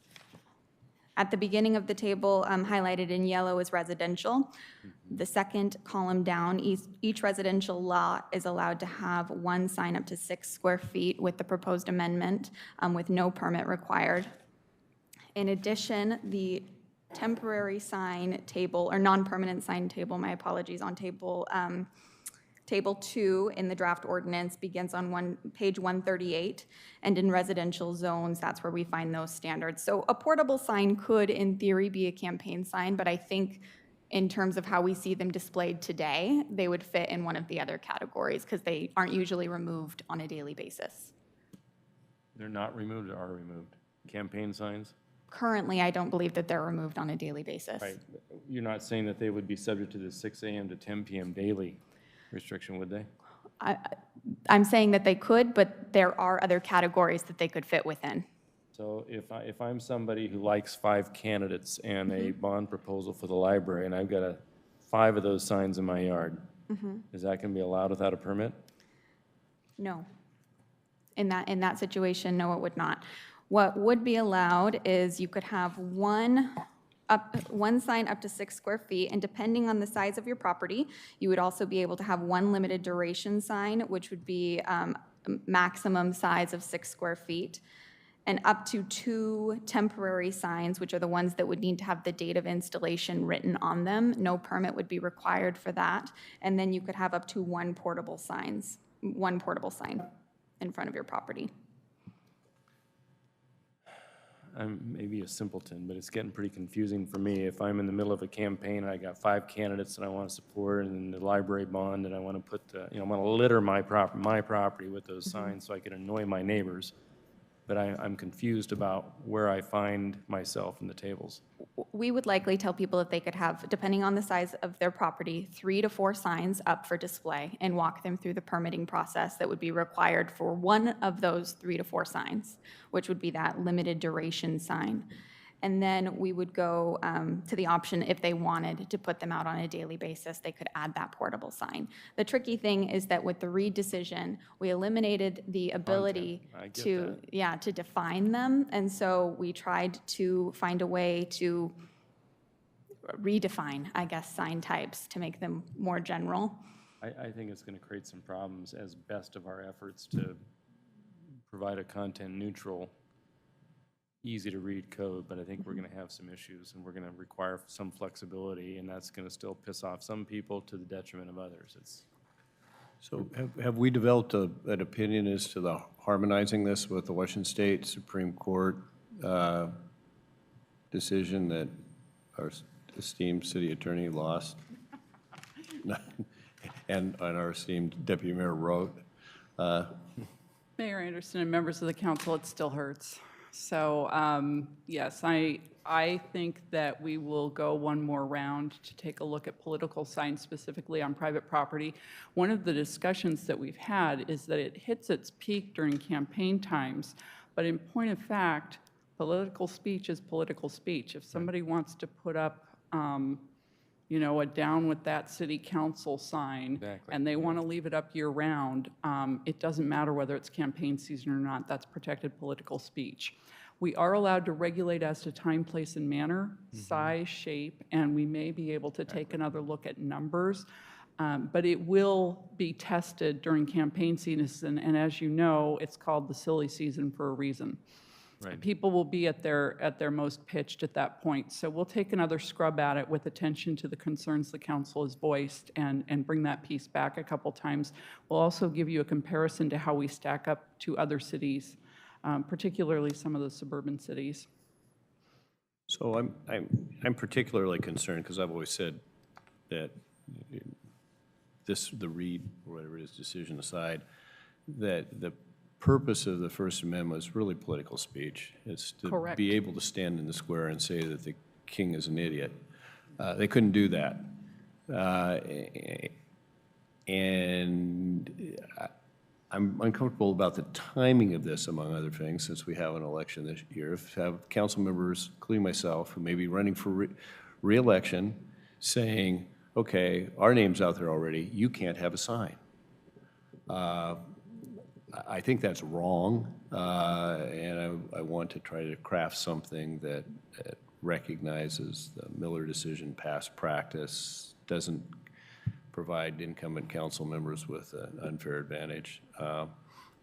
At the beginning of the table, highlighted in yellow is residential. The second column down, each residential lot is allowed to have one sign up to 6 square feet with the proposed amendment with no permit required. In addition, the temporary sign table, or non-permanent sign table, my apologies, on Table 2 in the draft ordinance begins on page 138, and in residential zones, that's where we find those standards. So a portable sign could, in theory, be a campaign sign, but I think in terms of how we see them displayed today, they would fit in one of the other categories because they aren't usually removed on a daily basis. They're not removed or are removed? Campaign signs? Currently, I don't believe that they're removed on a daily basis. Right. You're not saying that they would be subject to the 6 a.m. to 10 p.m. daily restriction, would they? I'm saying that they could, but there are other categories that they could fit within. So if I'm somebody who likes 5 candidates and a bond proposal for the library, and I've got 5 of those signs in my yard, is that going to be allowed without a permit? No. In that situation, no, it would not. What would be allowed is you could have one sign up to 6 square feet, and depending on the size of your property, you would also be able to have one limited duration sign, which would be maximum size of 6 square feet, and up to 2 temporary signs, which are the ones that would need to have the date of installation written on them. No permit would be required for that. And then you could have up to one portable sign in front of your property. I'm maybe a simpleton, but it's getting pretty confusing for me. If I'm in the middle of a campaign and I got 5 candidates that I want to support and the library bond, and I want to put, I want to litter my property with those signs so I can annoy my neighbors, but I'm confused about where I find myself in the tables. We would likely tell people that they could have, depending on the size of their property, 3 to 4 signs up for display and walk them through the permitting process that would be required for one of those 3 to 4 signs, which would be that limited duration sign. And then we would go to the option if they wanted to put them out on a daily basis, they could add that portable sign. The tricky thing is that with the Reed decision, we eliminated the ability to define them. And so we tried to find a way to redefine, I guess, sign types to make them more general. I think it's going to create some problems as best of our efforts to provide a content neutral, easy to read code, but I think we're going to have some issues and we're going to require some flexibility, and that's going to still piss off some people to the detriment of others. So have we developed an opinion as to the harmonizing this with the Washington State Supreme Court decision that our esteemed city attorney lost and our esteemed deputy mayor wrote? Mayor Anderson and members of the council, it still hurts. So yes, I think that we will go one more round to take a look at political signs specifically on private property. One of the discussions that we've had is that it hits its peak during campaign times, but in point of fact, political speech is political speech. If somebody wants to put up a down with that city council sign, and they want to leave it up year-round, it doesn't matter whether it's campaign season or not. That's protected political speech. We are allowed to regulate as to time, place, and manner, size, shape, and we may be able to take another look at numbers, but it will be tested during campaign season, and as you know, it's called the silly season for a reason. people will be at their most pitched at that point. So we'll take another scrub at it with attention to the concerns the council has voiced and bring that piece back a couple times. We'll also give you a comparison to how we stack up to other cities, particularly some of the suburban cities. So I'm particularly concerned because I've always said that the Reed, or whatever it is, decision aside, that the purpose of the First Amendment is really political speech. It's to Correct. be able to stand in the square and say that the king is an idiot. They couldn't do that. And I'm uncomfortable about the timing of this, among other things, since we have an election this year. If have council members, including myself, who may be running for re-election, saying, okay, our name's out there already, you can't have a sign. I think that's wrong, and I want to try to craft something that recognizes the Miller decision past practice, doesn't provide incumbent council members with an unfair advantage, and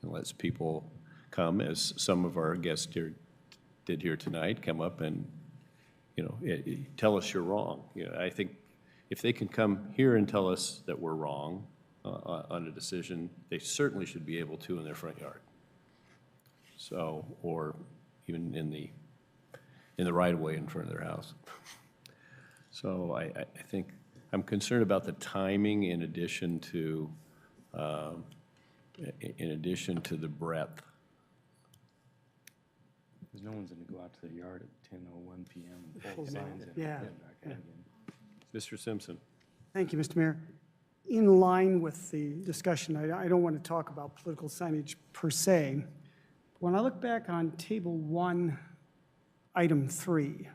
lets people come, as some of our guests here did here tonight, come up and, tell us you're wrong. I think if they can come here and tell us that we're wrong on a decision, they certainly should be able to in their front yard. So, or even in the right-of-way in front of their house. So I think I'm concerned about the timing in addition to the breadth. Because no one's going to go out to the yard at 10:01 p.m. and pull signs and Yeah. head back in again. Mr. Simpson. Thank you, Mr. Mayor. In line with the discussion, I don't want to talk about political signage per se. When I look back on Table 1, Item 3,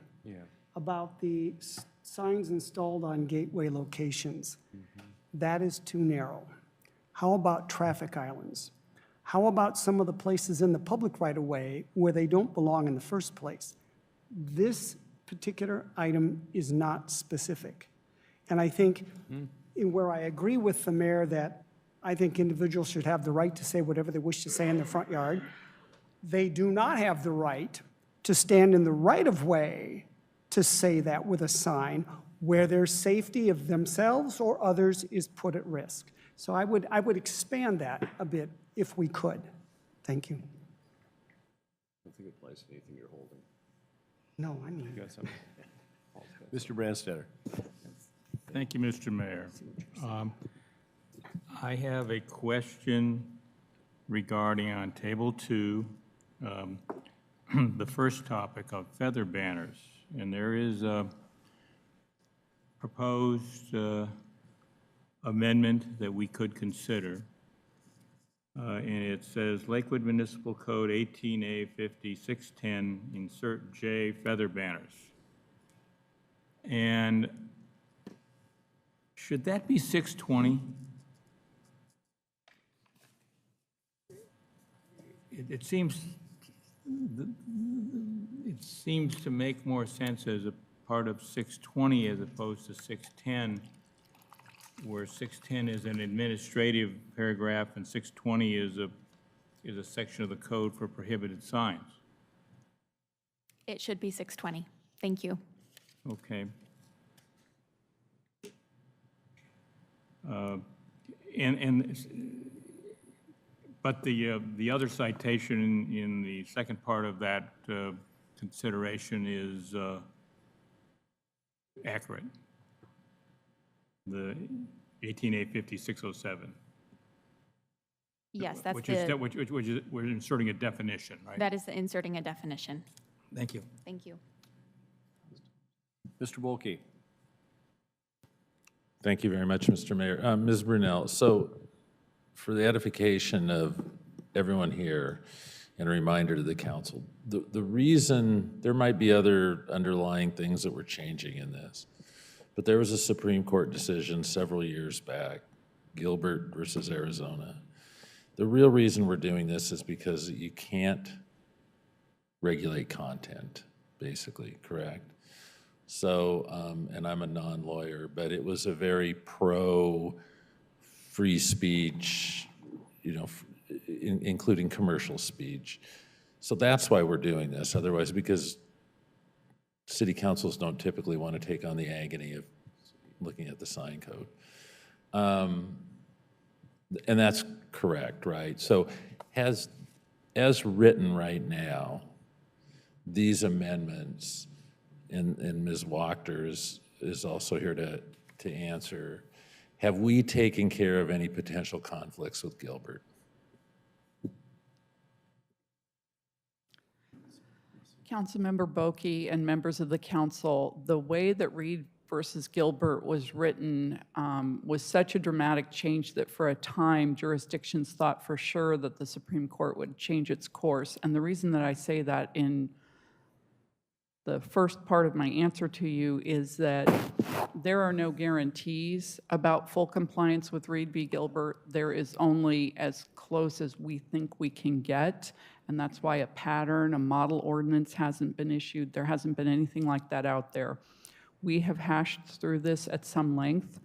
about the signs installed on gateway locations, that is too narrow. How about traffic islands? How about some of the places in the public right-of-way where they don't belong in the first place? This particular item is not specific. And I think where I agree with the mayor that I think individuals should have the right to say whatever they wish to say in their front yard, they do not have the right to stand in the right-of-way to say that with a sign where their safety of themselves or others is put at risk. So I would expand that a bit if we could. Thank you. I don't think it applies to anything you're holding. No, I mean. You got something? Mr. Branstetter. Thank you, Mr. Mayor. I have a question regarding on Table 2, the first topic of feather banners. And there is a proposed amendment that we could consider. And it says Lakewood Municipal Code 18A 5610, insert J, feather banners. And should that be 620? It seems to make more sense as a part of 620 as opposed to 610, where 610 is an administrative paragraph and 620 is a section of the code for prohibited signs. It should be 620. Thank you. Okay. But the other citation in the second part of that consideration is accurate. The 18A5607. Yes, that's which is we're inserting a definition, right? That is inserting a definition. Thank you. Thank you. Mr. Bolke. Thank you very much, Mr. Mayor. Ms. Brunel, so for the edification of everyone here and a reminder to the council, the reason, there might be other underlying things that we're changing in this, but there was a Supreme Court decision several years back, Gilbert versus Arizona. The real reason we're doing this is because you can't regulate content, basically, correct? So, and I'm a non-lawyer, but it was a very pro-free speech, including commercial speech. So that's why we're doing this. Otherwise, because city councils don't typically want to take on the agony of looking at the sign code. And that's correct, right? So as written right now, these amendments, and Ms. Wachter is also here to answer, have we taken care of any potential conflicts with Gilbert? Councilmember Boki and members of the council, the way that Reed versus Gilbert was written was such a dramatic change that for a time jurisdictions thought for sure that the Supreme Court would change its course. And the reason that I say that in the first part of my answer to you is that there are no guarantees about full compliance with Reed v. Gilbert. There is only as close as we think we can get, and that's why a pattern, a model ordinance hasn't been issued. There hasn't been anything like that out there. We have hashed through this at some length.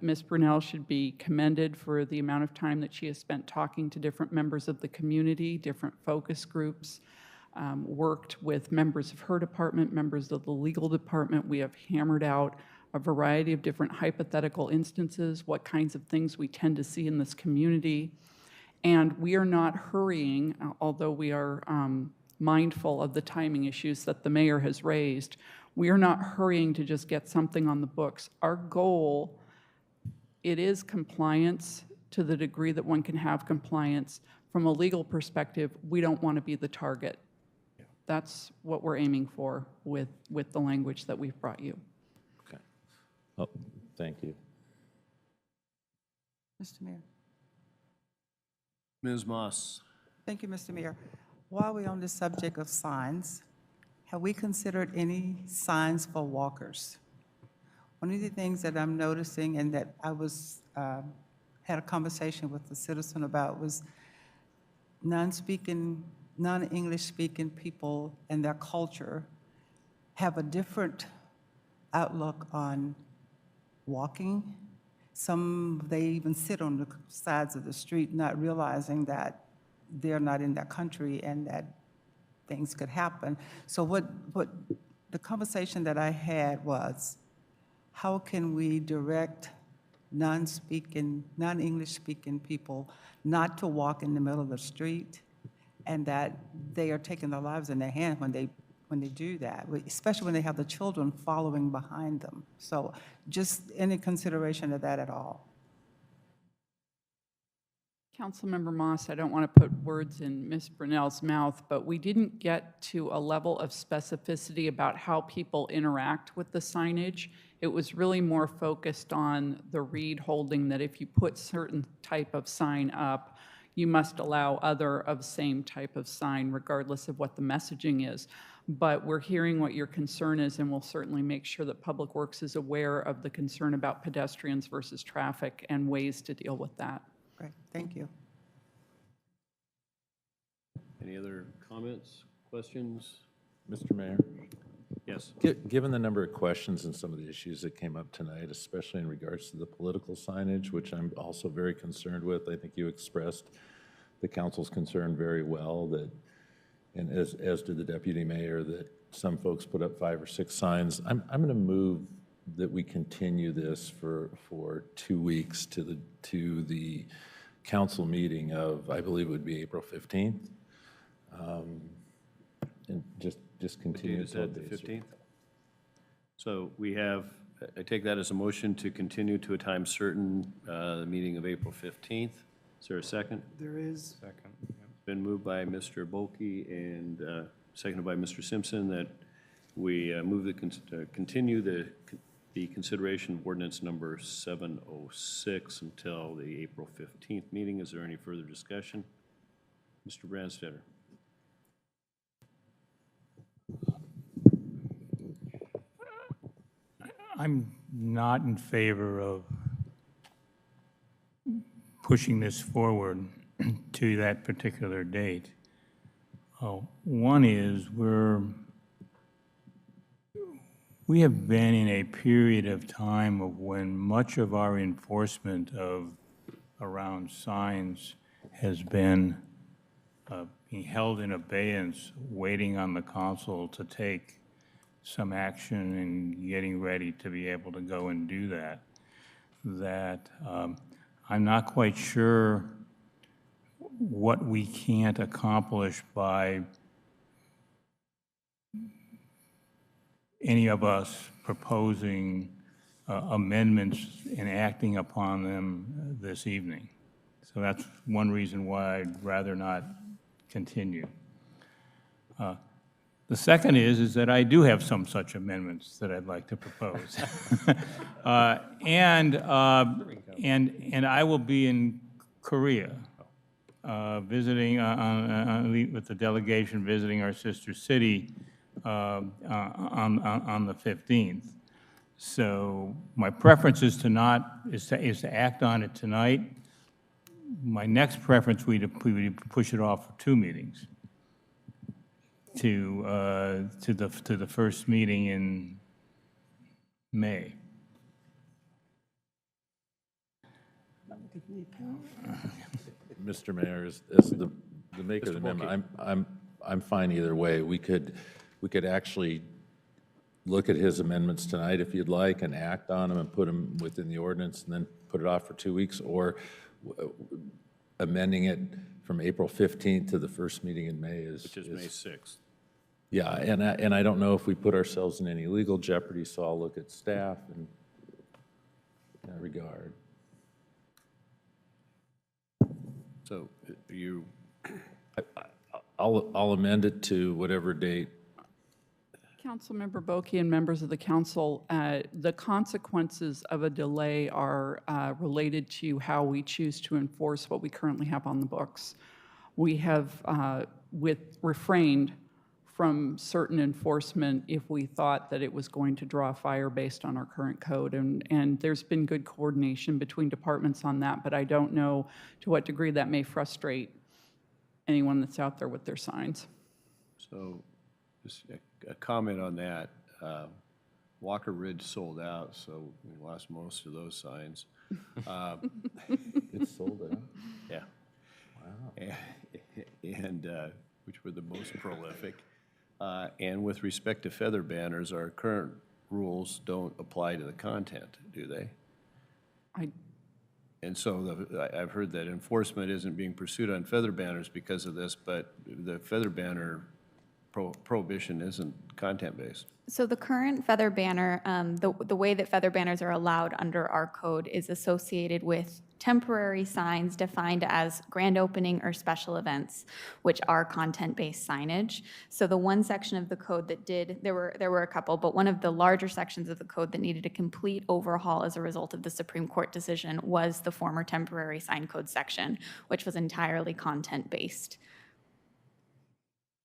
Ms. Brunel should be commended for the amount of time that she has spent talking to different members of the community, different focus groups, worked with members of her department, members of the legal department. We have hammered out a variety of different hypothetical instances, what kinds of things we tend to see in this community. And we are not hurrying, although we are mindful of the timing issues that the mayor has raised. We are not hurrying to just get something on the books. Our goal, it is compliance to the degree that one can have compliance. From a legal perspective, we don't want to be the target. That's what we're aiming for with the language that we've brought you. Okay. Oh, thank you. Mr. Mayor. Ms. Moss. Thank you, Mr. Mayor. While we're on the subject of signs, have we considered any signs for walkers? One of the things that I'm noticing and that I was had a conversation with a citizen about was non-English speaking people and their culture have a different outlook on walking. Some, they even sit on the sides of the street not realizing that they're not in that country and that things could happen. So what the conversation that I had was, how can we direct non-English speaking people not to walk in the middle of the street, and that they are taking their lives in their hands when they do that, especially when they have the children following behind them. So just any consideration of that at all? Councilmember Moss, I don't want to put words in Ms. Brunel's mouth, but we didn't get to a level of specificity about how people interact with the signage. It was really more focused on the Reed holding that if you put certain type of sign up, you must allow other of same type of sign regardless of what the messaging is. But we're hearing what your concern is, and we'll certainly make sure that Public Works is aware of the concern about pedestrians versus traffic and ways to deal with that. Great, thank you. Any other comments, questions? Mr. Mayor? Yes. Given the number of questions and some of the issues that came up tonight, especially in regards to the political signage, which I'm also very concerned with, I think you expressed the council's concern very well, that, and as did the deputy mayor, that some folks put up 5 or 6 signs. I'm going to move that we continue this for 2 weeks to the council meeting of, I believe it would be April 15th. And just continue. Is that the 15th? So we have, I take that as a motion to continue to a time certain, the meeting of April 15th. Is there a second? There is. Second. It's been moved by Mr. Bulkey and seconded by Mr. Simpson that we move continue the consideration of ordinance number 706 until the April 15th meeting. Is there any further discussion? Mr. Branstetter. I'm not in favor of pushing this forward to that particular date. One is we have been in a period of time of when much of our enforcement of around signs has been being held in abeyance, waiting on the council to take some action and getting ready to be able to go and do that, I'm not quite sure what we can't accomplish by any of us proposing amendments and acting upon them this evening. So that's one reason why I'd rather not continue. The second is that I do have some such amendments that I'd like to propose. And I will be in Korea visiting with the delegation visiting our sister city on the 15th. So my preference is to act on it tonight. My next preference would be to push it off for 2 meetings to the first meeting in May. Mr. Mayor, as the maker of the amendment, I'm fine either way. We could actually look at his amendments tonight if you'd like and act on them and put them within the ordinance and then put it off for 2 weeks, or amending it from April 15th to the first meeting in May Which is May 6th. Yeah, and I don't know if we put ourselves in any legal jeopardy, so I'll look at staff in that regard. So you, I'll amend it to whatever date. Councilmember Boki and members of the council, the consequences of a delay are related to how we choose to enforce what we currently have on the books. We have refrained from certain enforcement if we thought that it was going to draw fire based on our current code. And there's been good coordination between departments on that, but I don't know to what degree that may frustrate anyone that's out there with their signs. so just a comment on that. Walker Ridge sold out, so we lost most of those signs. It's sold out? Yeah. Wow. And which were the most prolific. And with respect to feather banners, our current rules don't apply to the content, do they? And so I've heard that enforcement isn't being pursued on feather banners because of this, but the feather banner prohibition isn't content-based. So the current feather banner, the way that feather banners are allowed under our code is associated with temporary signs defined as grand opening or special events, which are content-based signage. So the one section of the code that there were a couple, but one of the larger sections of the code that needed a complete overhaul as a result of the Supreme Court decision was the former temporary sign code section, which was entirely content-based.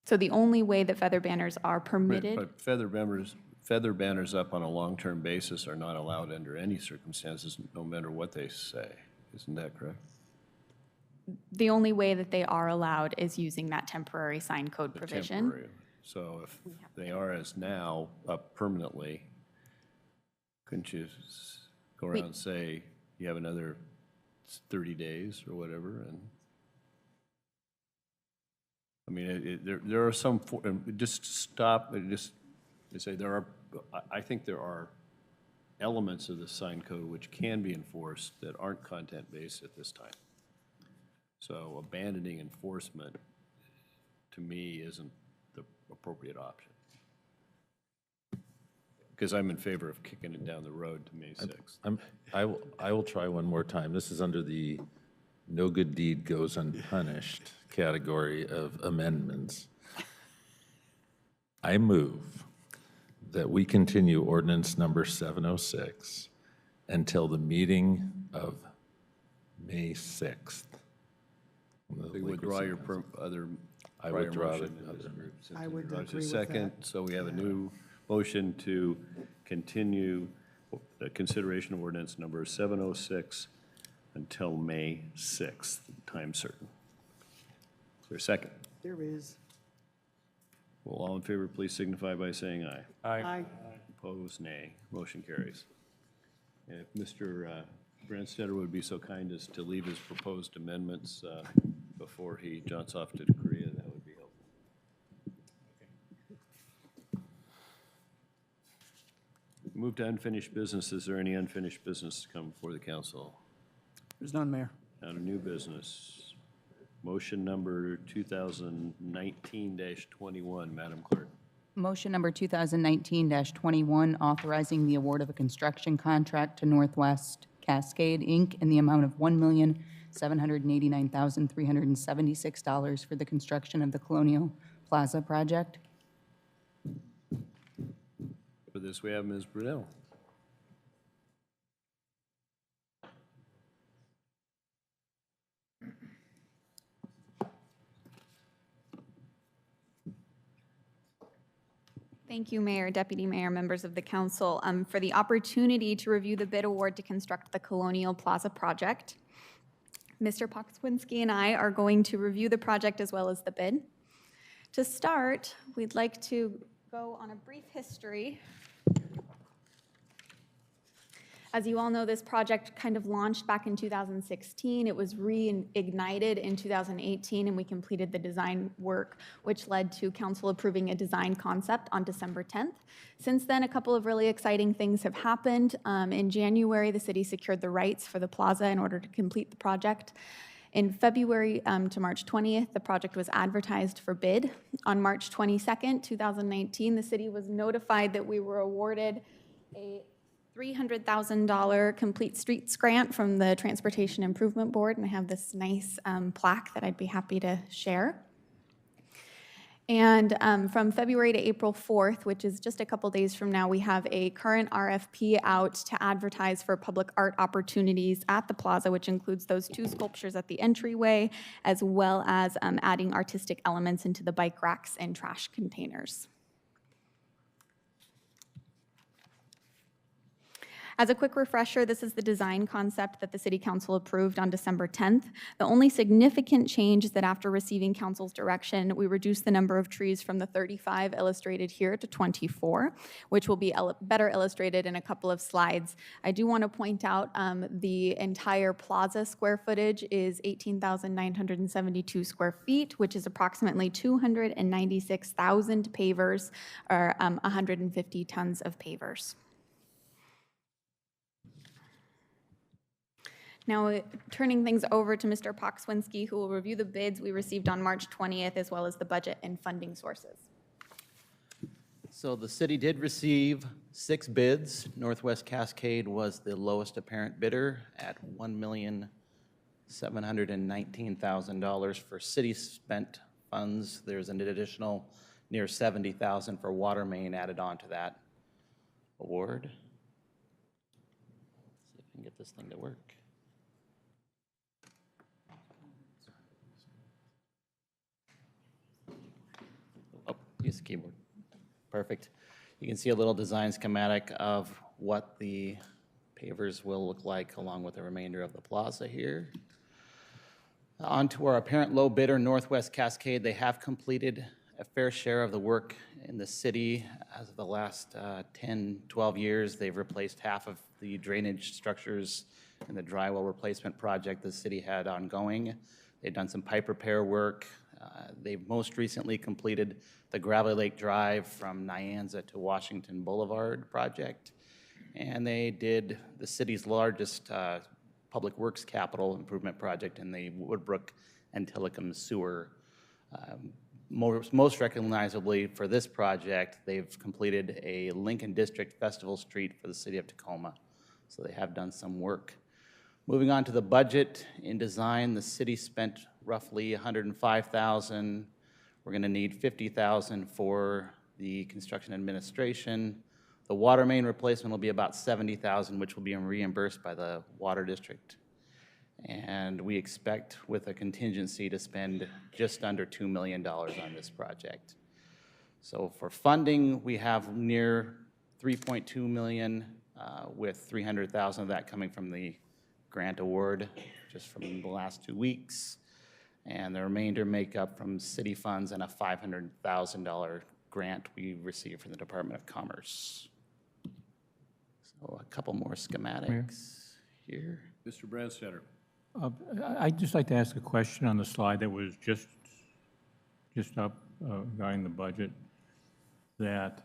So the only way that feather banners are permitted. But feather banners up on a long-term basis are not allowed under any circumstances, no matter what they say. Isn't that correct? The only way that they are allowed is using that temporary sign code provision. Temporary. So if they are as now up permanently, couldn't you go around and say you have another 30 days or whatever? And I mean, there are some, just stop, just say there are, I think there are elements of the sign code which can be enforced that aren't content-based at this time. So abandoning enforcement, to me, isn't the appropriate option. Because I'm in favor of kicking it down the road to May 6th. I will try one more time. This is under the no good deed goes unpunished category of amendments. I move that we continue ordinance number 706 until the meeting of May 6th. So you withdraw your other I prior withdraw motion the in this other. group. Since I you would withdrew. agree with Second, that. so we have a new motion to continue the consideration of ordinance number 706 until May 6th, time certain. Is there a second? There is. Well, all in favor, please signify by saying aye. Aye. Opposed, nay. Motion carries. And if Mr. Brandstetter would be so kind as to leave his proposed amendments before he jaunts off to Korea. Move to unfinished business. Is there any unfinished business to come before the council? There's none, Mayor. Out of new business. Motion number 2019-21, Madam Clerk. Motion number 2019-21, authorizing the award of a construction contract to Northwest Cascade, Inc. in the amount of $1,789,376 for the construction of the Colonial Plaza project. For this, we have Ms. Brunel. Thank you, Mayor, Deputy Mayor, members of the council, for the opportunity to review the bid award to construct the Colonial Plaza project. Mr. Pokswinski and I are going to review the project as well as the bid. To start, we'd like to go on a brief history. As you all know, this project kind of launched back in 2016. It was reignited in 2018, and we completed the design work, which led to council approving a design concept on December 10th. Since then, a couple of really exciting things have happened. In January, the city secured the rights for the plaza in order to complete the project. In February to March 20th, the project was advertised for bid. On March 22nd, 2019, the city was notified that we were awarded a $300,000 complete streets grant from the Transportation Improvement Board, and I have this nice plaque that I'd be happy to share. And from February to April 4th, which is just a couple days from now, we have a current RFP out to advertise for public art opportunities at the plaza, which includes those 2 sculptures at the entryway, as well as adding artistic elements into the bike racks and trash containers. As a quick refresher, this is the design concept that the City Council approved on December 10th. The only significant change is that after receiving Council's direction, we reduced the number of trees from the 35 illustrated here to 24, which will be better illustrated in a couple of slides. I do want to point out the entire plaza square footage is 18,972 square feet, which is approximately 296,000 pavers, or 150 tons of pavers. Now, turning things over to Mr. Pokswinski, who will review the bids we received on March 20th, as well as the budget and funding sources. So the city did receive 6 bids. Northwest Cascade was the lowest apparent bidder at $1,719,000 for city-spent funds. There's an additional near $70,000 for water main added on to that award. Let's see if we can get this thing to work. Use the keyboard. Perfect. You can see a little design schematic of what the pavers will look like along with the remainder of the plaza here. On to our apparent low bidder, Northwest Cascade. They have completed a fair share of the work in the city. As of the last 10, 12 years, they've replaced half of the drainage structures in the drywall replacement project the city had ongoing. They've done some pipe repair work. They've most recently completed the Gravelly Lake Drive from Nyanza to Washington Boulevard project. And they did the city's largest public works capital improvement project in the Woodbrook and Tillicum sewer. Most recognizably for this project, they've completed a Lincoln District Festival Street for the city of Tacoma. So they have done some work. Moving on to the budget in design, the city spent roughly $105,000. We're going to need $50,000 for the construction administration. The water main replacement will be about $70,000, which will be reimbursed by the water district. And we expect with a contingency to spend just under $2 million on this project. So for funding, we have near $3.2 million, with $300,000 of that coming from the grant award just from the last 2 weeks. And the remainder make up from city funds and a $500,000 grant we received from the Department of Commerce. So a couple more schematics here. Mr. Branstetter. I'd just like to ask a question on the slide that was just up regarding the budget, that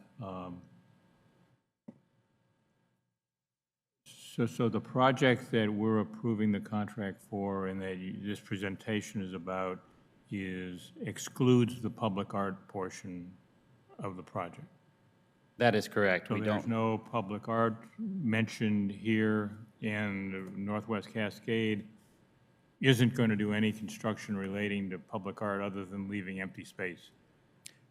So the project that we're approving the contract for and that this presentation is about excludes the public art portion of the project? That is correct. So We there's don't, no public art mentioned here, and Northwest Cascade isn't going to do any construction relating to public art other than leaving empty space?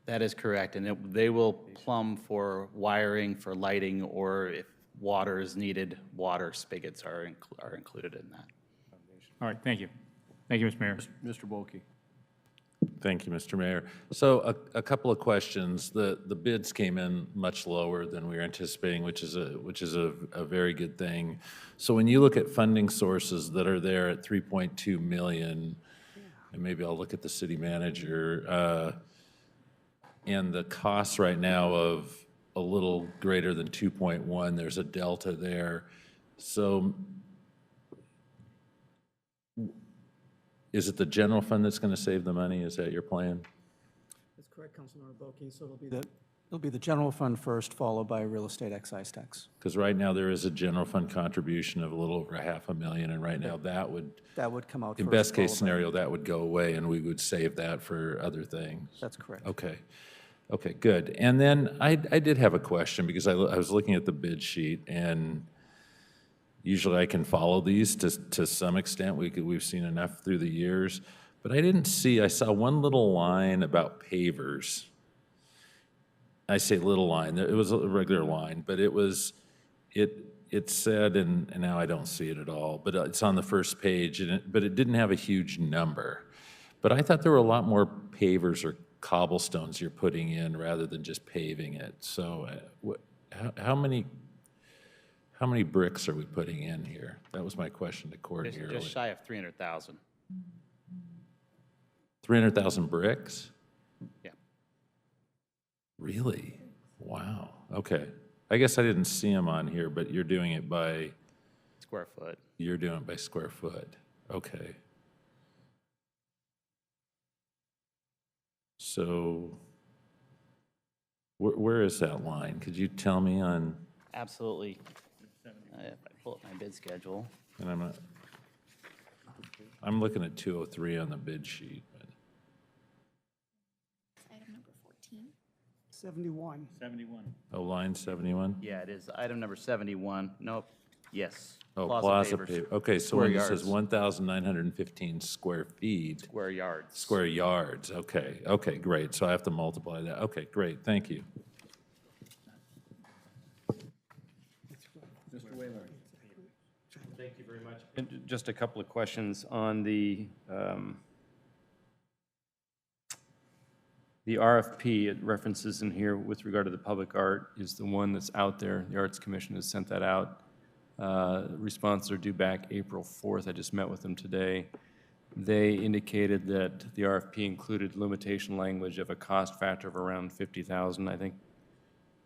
that is correct. And they will plumb for wiring, for lighting, or if water is needed, water spigots are included in that. All right, thank you. Thank you, Mr. Mayor. Mr. Bulkey. Thank you, Mr. Mayor. So a couple of questions. The bids came in much lower than we were anticipating, which is a very good thing. So when you look at funding sources that are there at 3.2 million, and maybe I'll look at the city manager, and the cost right now of a little greater than 2.1, there's a delta there. So is it the general fund that's going to save the money? Is that your plan? That's correct, Councilmember Boki. So it'll be the general fund first, followed by real estate excise tax. Because right now there is a general fund contribution of a little over $500,000, and right now that would come out in first, best case followed by- scenario, that would go away, and we would save that for other things. That's correct. Okay. Okay, good. And then I did have a question because I was looking at the bid sheet, and usually I can follow these to some extent. We've seen enough through the years, but I saw one little line about pavers. I say little line, it was a regular line, but it said, and now I don't see it at all, but it's on the first page, but it didn't have a huge number. But I thought there were a lot more pavers or cobblestones you're putting in rather than just paving it. So how many bricks are we putting in here? That was my question to Courtney earlier. Just shy of 300,000. 300,000 bricks? Yeah. Really? Wow. Okay. I guess I didn't see them on here, but you're doing it by? Square foot. You're doing it by square foot. Okay. So where is that line? Could you tell me on? Absolutely. If I pull up my bid schedule. And I'm looking at 203 on the bid sheet. But. Item number 14. 71. 71. Oh, line 71? Yeah, it is. Item number 71. Nope. Yes. Oh, plaza pavers. pavers. Okay, so when it says 1,915 square feet. Square yards. Square yards, okay, okay, great. So I have to multiply that. Okay, great, thank you. Mr. Whaler. Thank you very much. And just a couple of questions on the RFP. It references in here with regard to the public art is the one that's out there. The Arts Commission has sent that out. Responses are due back April 4th. I just met with them today. They indicated that the RFP included limitation language of a cost factor of around $50,000. I think,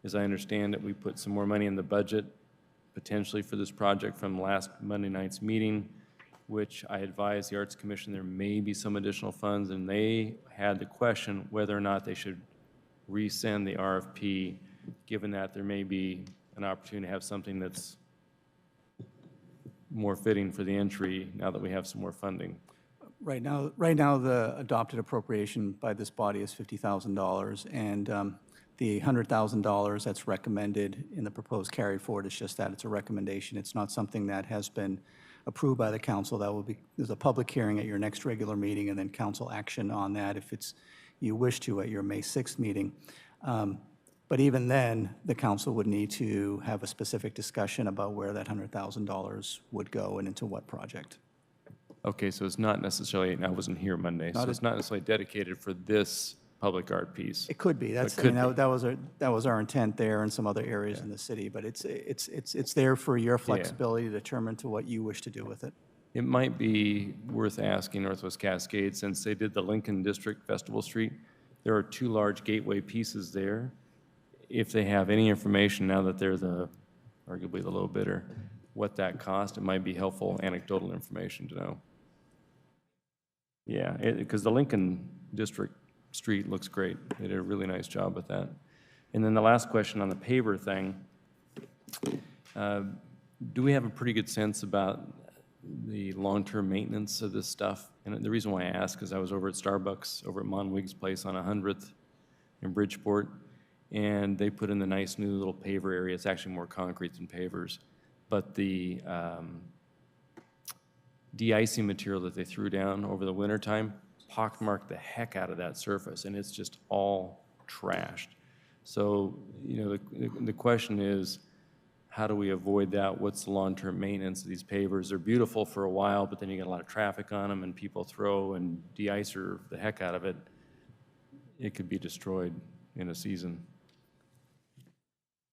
as I understand it, we put some more money in the budget potentially for this project from last Monday night's meeting, which I advised the Arts Commission there may be some additional funds, and they had the question whether or not they should resend the RFP, given that there may be an opportunity to have something that's more fitting for the entry now that we have some more funding. Right now, the adopted appropriation by this body is $50,000, and the $100,000 that's recommended in the proposed carry forward is just that. It's a recommendation. It's not something that has been approved by the council. That will be, there's a public hearing at your next regular meeting, and then council action on that if you wish to at your May 6th meeting. But even then, the council would need to have a specific discussion about where that $100,000 would go and into what project. Okay, so it's not necessarily, and I wasn't here Monday, so it's not necessarily dedicated for this public art piece. It could be. That's, that was our intent there in some other areas in the city, but it's there for your flexibility to determine to what you wish to do with it. It might be worth asking Northwest Cascade, since they did the Lincoln District Festival Street, there are two large gateway pieces there. If they have any information now that they're arguably the low bidder, what that cost, it might be helpful anecdotal information to know. Yeah, because the Lincoln District Street looks great. They did a really nice job with that. And then the last question on the paver thing, do we have a pretty good sense about the long-term maintenance of this stuff? And the reason why I ask is I was over at Starbucks over at Monwig's place on 100th in Bridgeport, and they put in the nice new little paver area. It's actually more concrete than pavers, but the de-icing material that they threw down over the wintertime pockmarked the heck out of that surface, and it's just all trashed. So, you know, the question is, how do we avoid that? What's the long-term maintenance of these pavers? They're beautiful for a while, but then you get a lot of traffic on them, and people throw and de-icer the heck out of it. It could be destroyed in a season.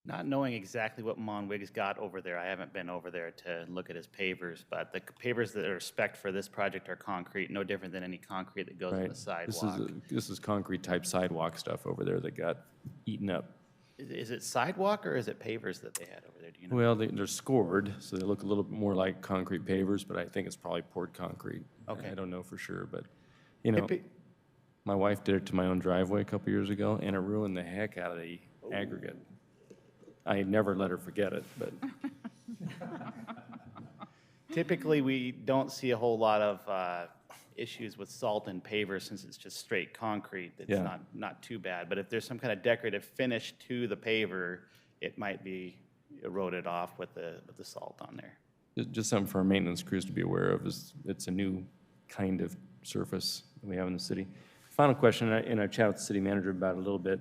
Not knowing exactly what Monwig's got over there, I haven't been over there to look at his pavers, but the pavers that are spec'd for this project are concrete, no different than any concrete that goes on the sidewalk. This is concrete type sidewalk stuff over there that got eaten up. Is it sidewalk or is it pavers that they had over there? Do you know? Well, they're scored, so they look a little bit more like concrete pavers, but I think it's probably poured concrete. Okay. I don't know for sure, but, you know, my wife did it to my own driveway a couple years ago, and it ruined the heck out of the aggregate. I never let her forget it, but. Typically, we don't see a whole lot of issues with salt and pavers since it's just straight concrete. It's Yeah. not too bad. But if there's some kind of decorative finish to the paver, it might be eroded off with the salt on there. Just something for our maintenance crews to be aware of is it's a new kind of surface that we have in the city. Final question, and I chatted with the city manager about it a little bit.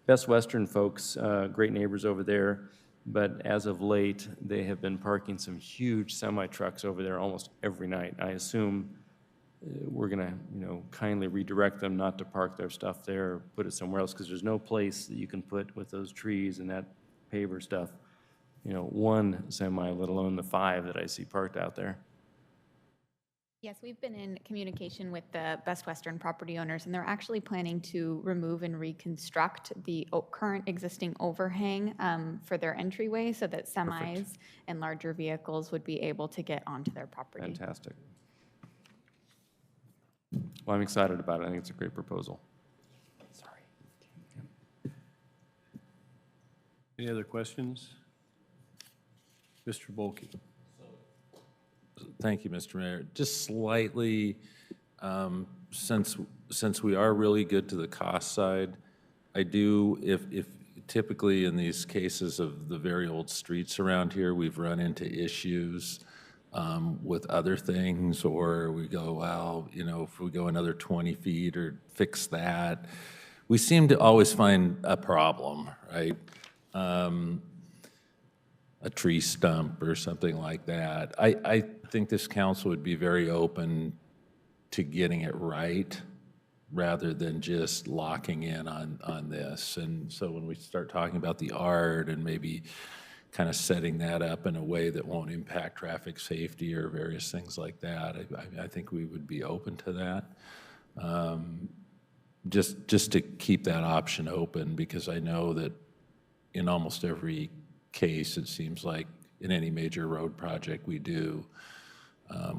Best Western folks, great neighbors over there, but as of late, they have been parking some huge semi-trucks over there almost every night. I assume we're gonna, you know, kindly redirect them not to park their stuff there, or put it somewhere else, because there's no place that you can put with those trees and that paver stuff, you know, one semi, let alone the 5 that I see parked out there. Yes, we've been in communication with the Best Western property owners, and they're actually planning to remove and reconstruct the current existing overhang for their entryway so that semis and larger vehicles would be able to get onto their property. Fantastic. Well, I'm excited about it. I think it's a great proposal. Sorry. Any other questions? Mr. Bolke. Thank you, Mr. Mayor. Just slightly, since we are really good to the cost side, I do, if typically in these cases of the very old streets around here, we've run into issues with other things, or we go, well, you know, if we go another 20 feet or fix that, we seem to always find a problem, right? A tree stump or something like that. I think this council would be very open to getting it right rather than just locking in on this. And so when we start talking about the art and maybe kind of setting that up in a way that won't impact traffic safety or various things like that, I think we would be open to that. Just to keep that option open, because I know that in almost every case, it seems like in any major road project we do,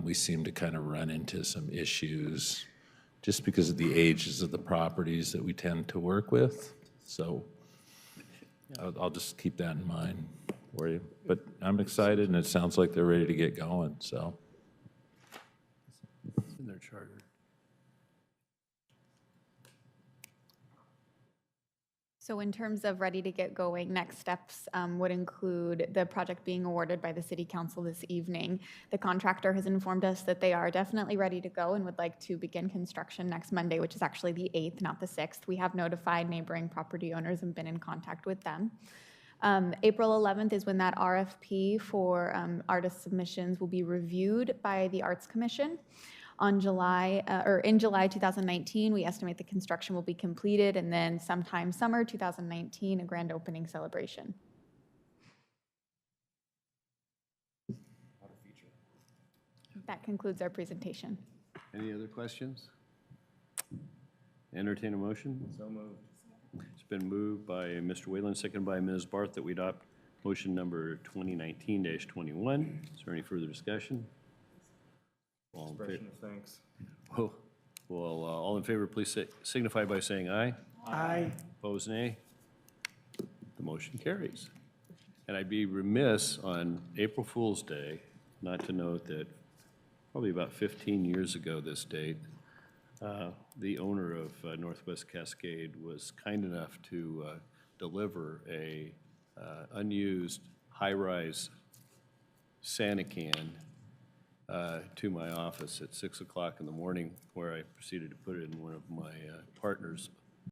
we seem to kind of run into some issues just because of the ages of the properties that we tend to work with. So I'll just keep that in mind for you. But I'm excited, and it sounds like they're ready to get going, so. It's in their charter. So in terms of ready to get going, next steps would include the project being awarded by the City Council this evening. The contractor has informed us that they are definitely ready to go and would like to begin construction next Monday, which is actually the 8th, not the 6th. We have notified neighboring property owners and been in contact with them. April 11th is when that RFP for artist submissions will be reviewed by the Arts Commission. In July 2019, we estimate the construction will be completed, and then sometime summer 2019, a grand opening celebration. That concludes our presentation. Any other questions? Entertain a motion? So moved. It's been moved by Mr. Whalen, seconded by Ms. Barth, that we adopt motion number 2019-21. Is there any further discussion? Expression of thanks. Well, all in favor, please signify by saying aye. Aye. Opposed, nay. The motion carries. And I'd be remiss on April Fool's Day not to note that probably about 15 years ago this date, the owner of Northwest Cascade was kind enough to deliver a unused high-rise Santa can to my office at 6 o'clock in the morning, where I proceeded to put it in one of my partner's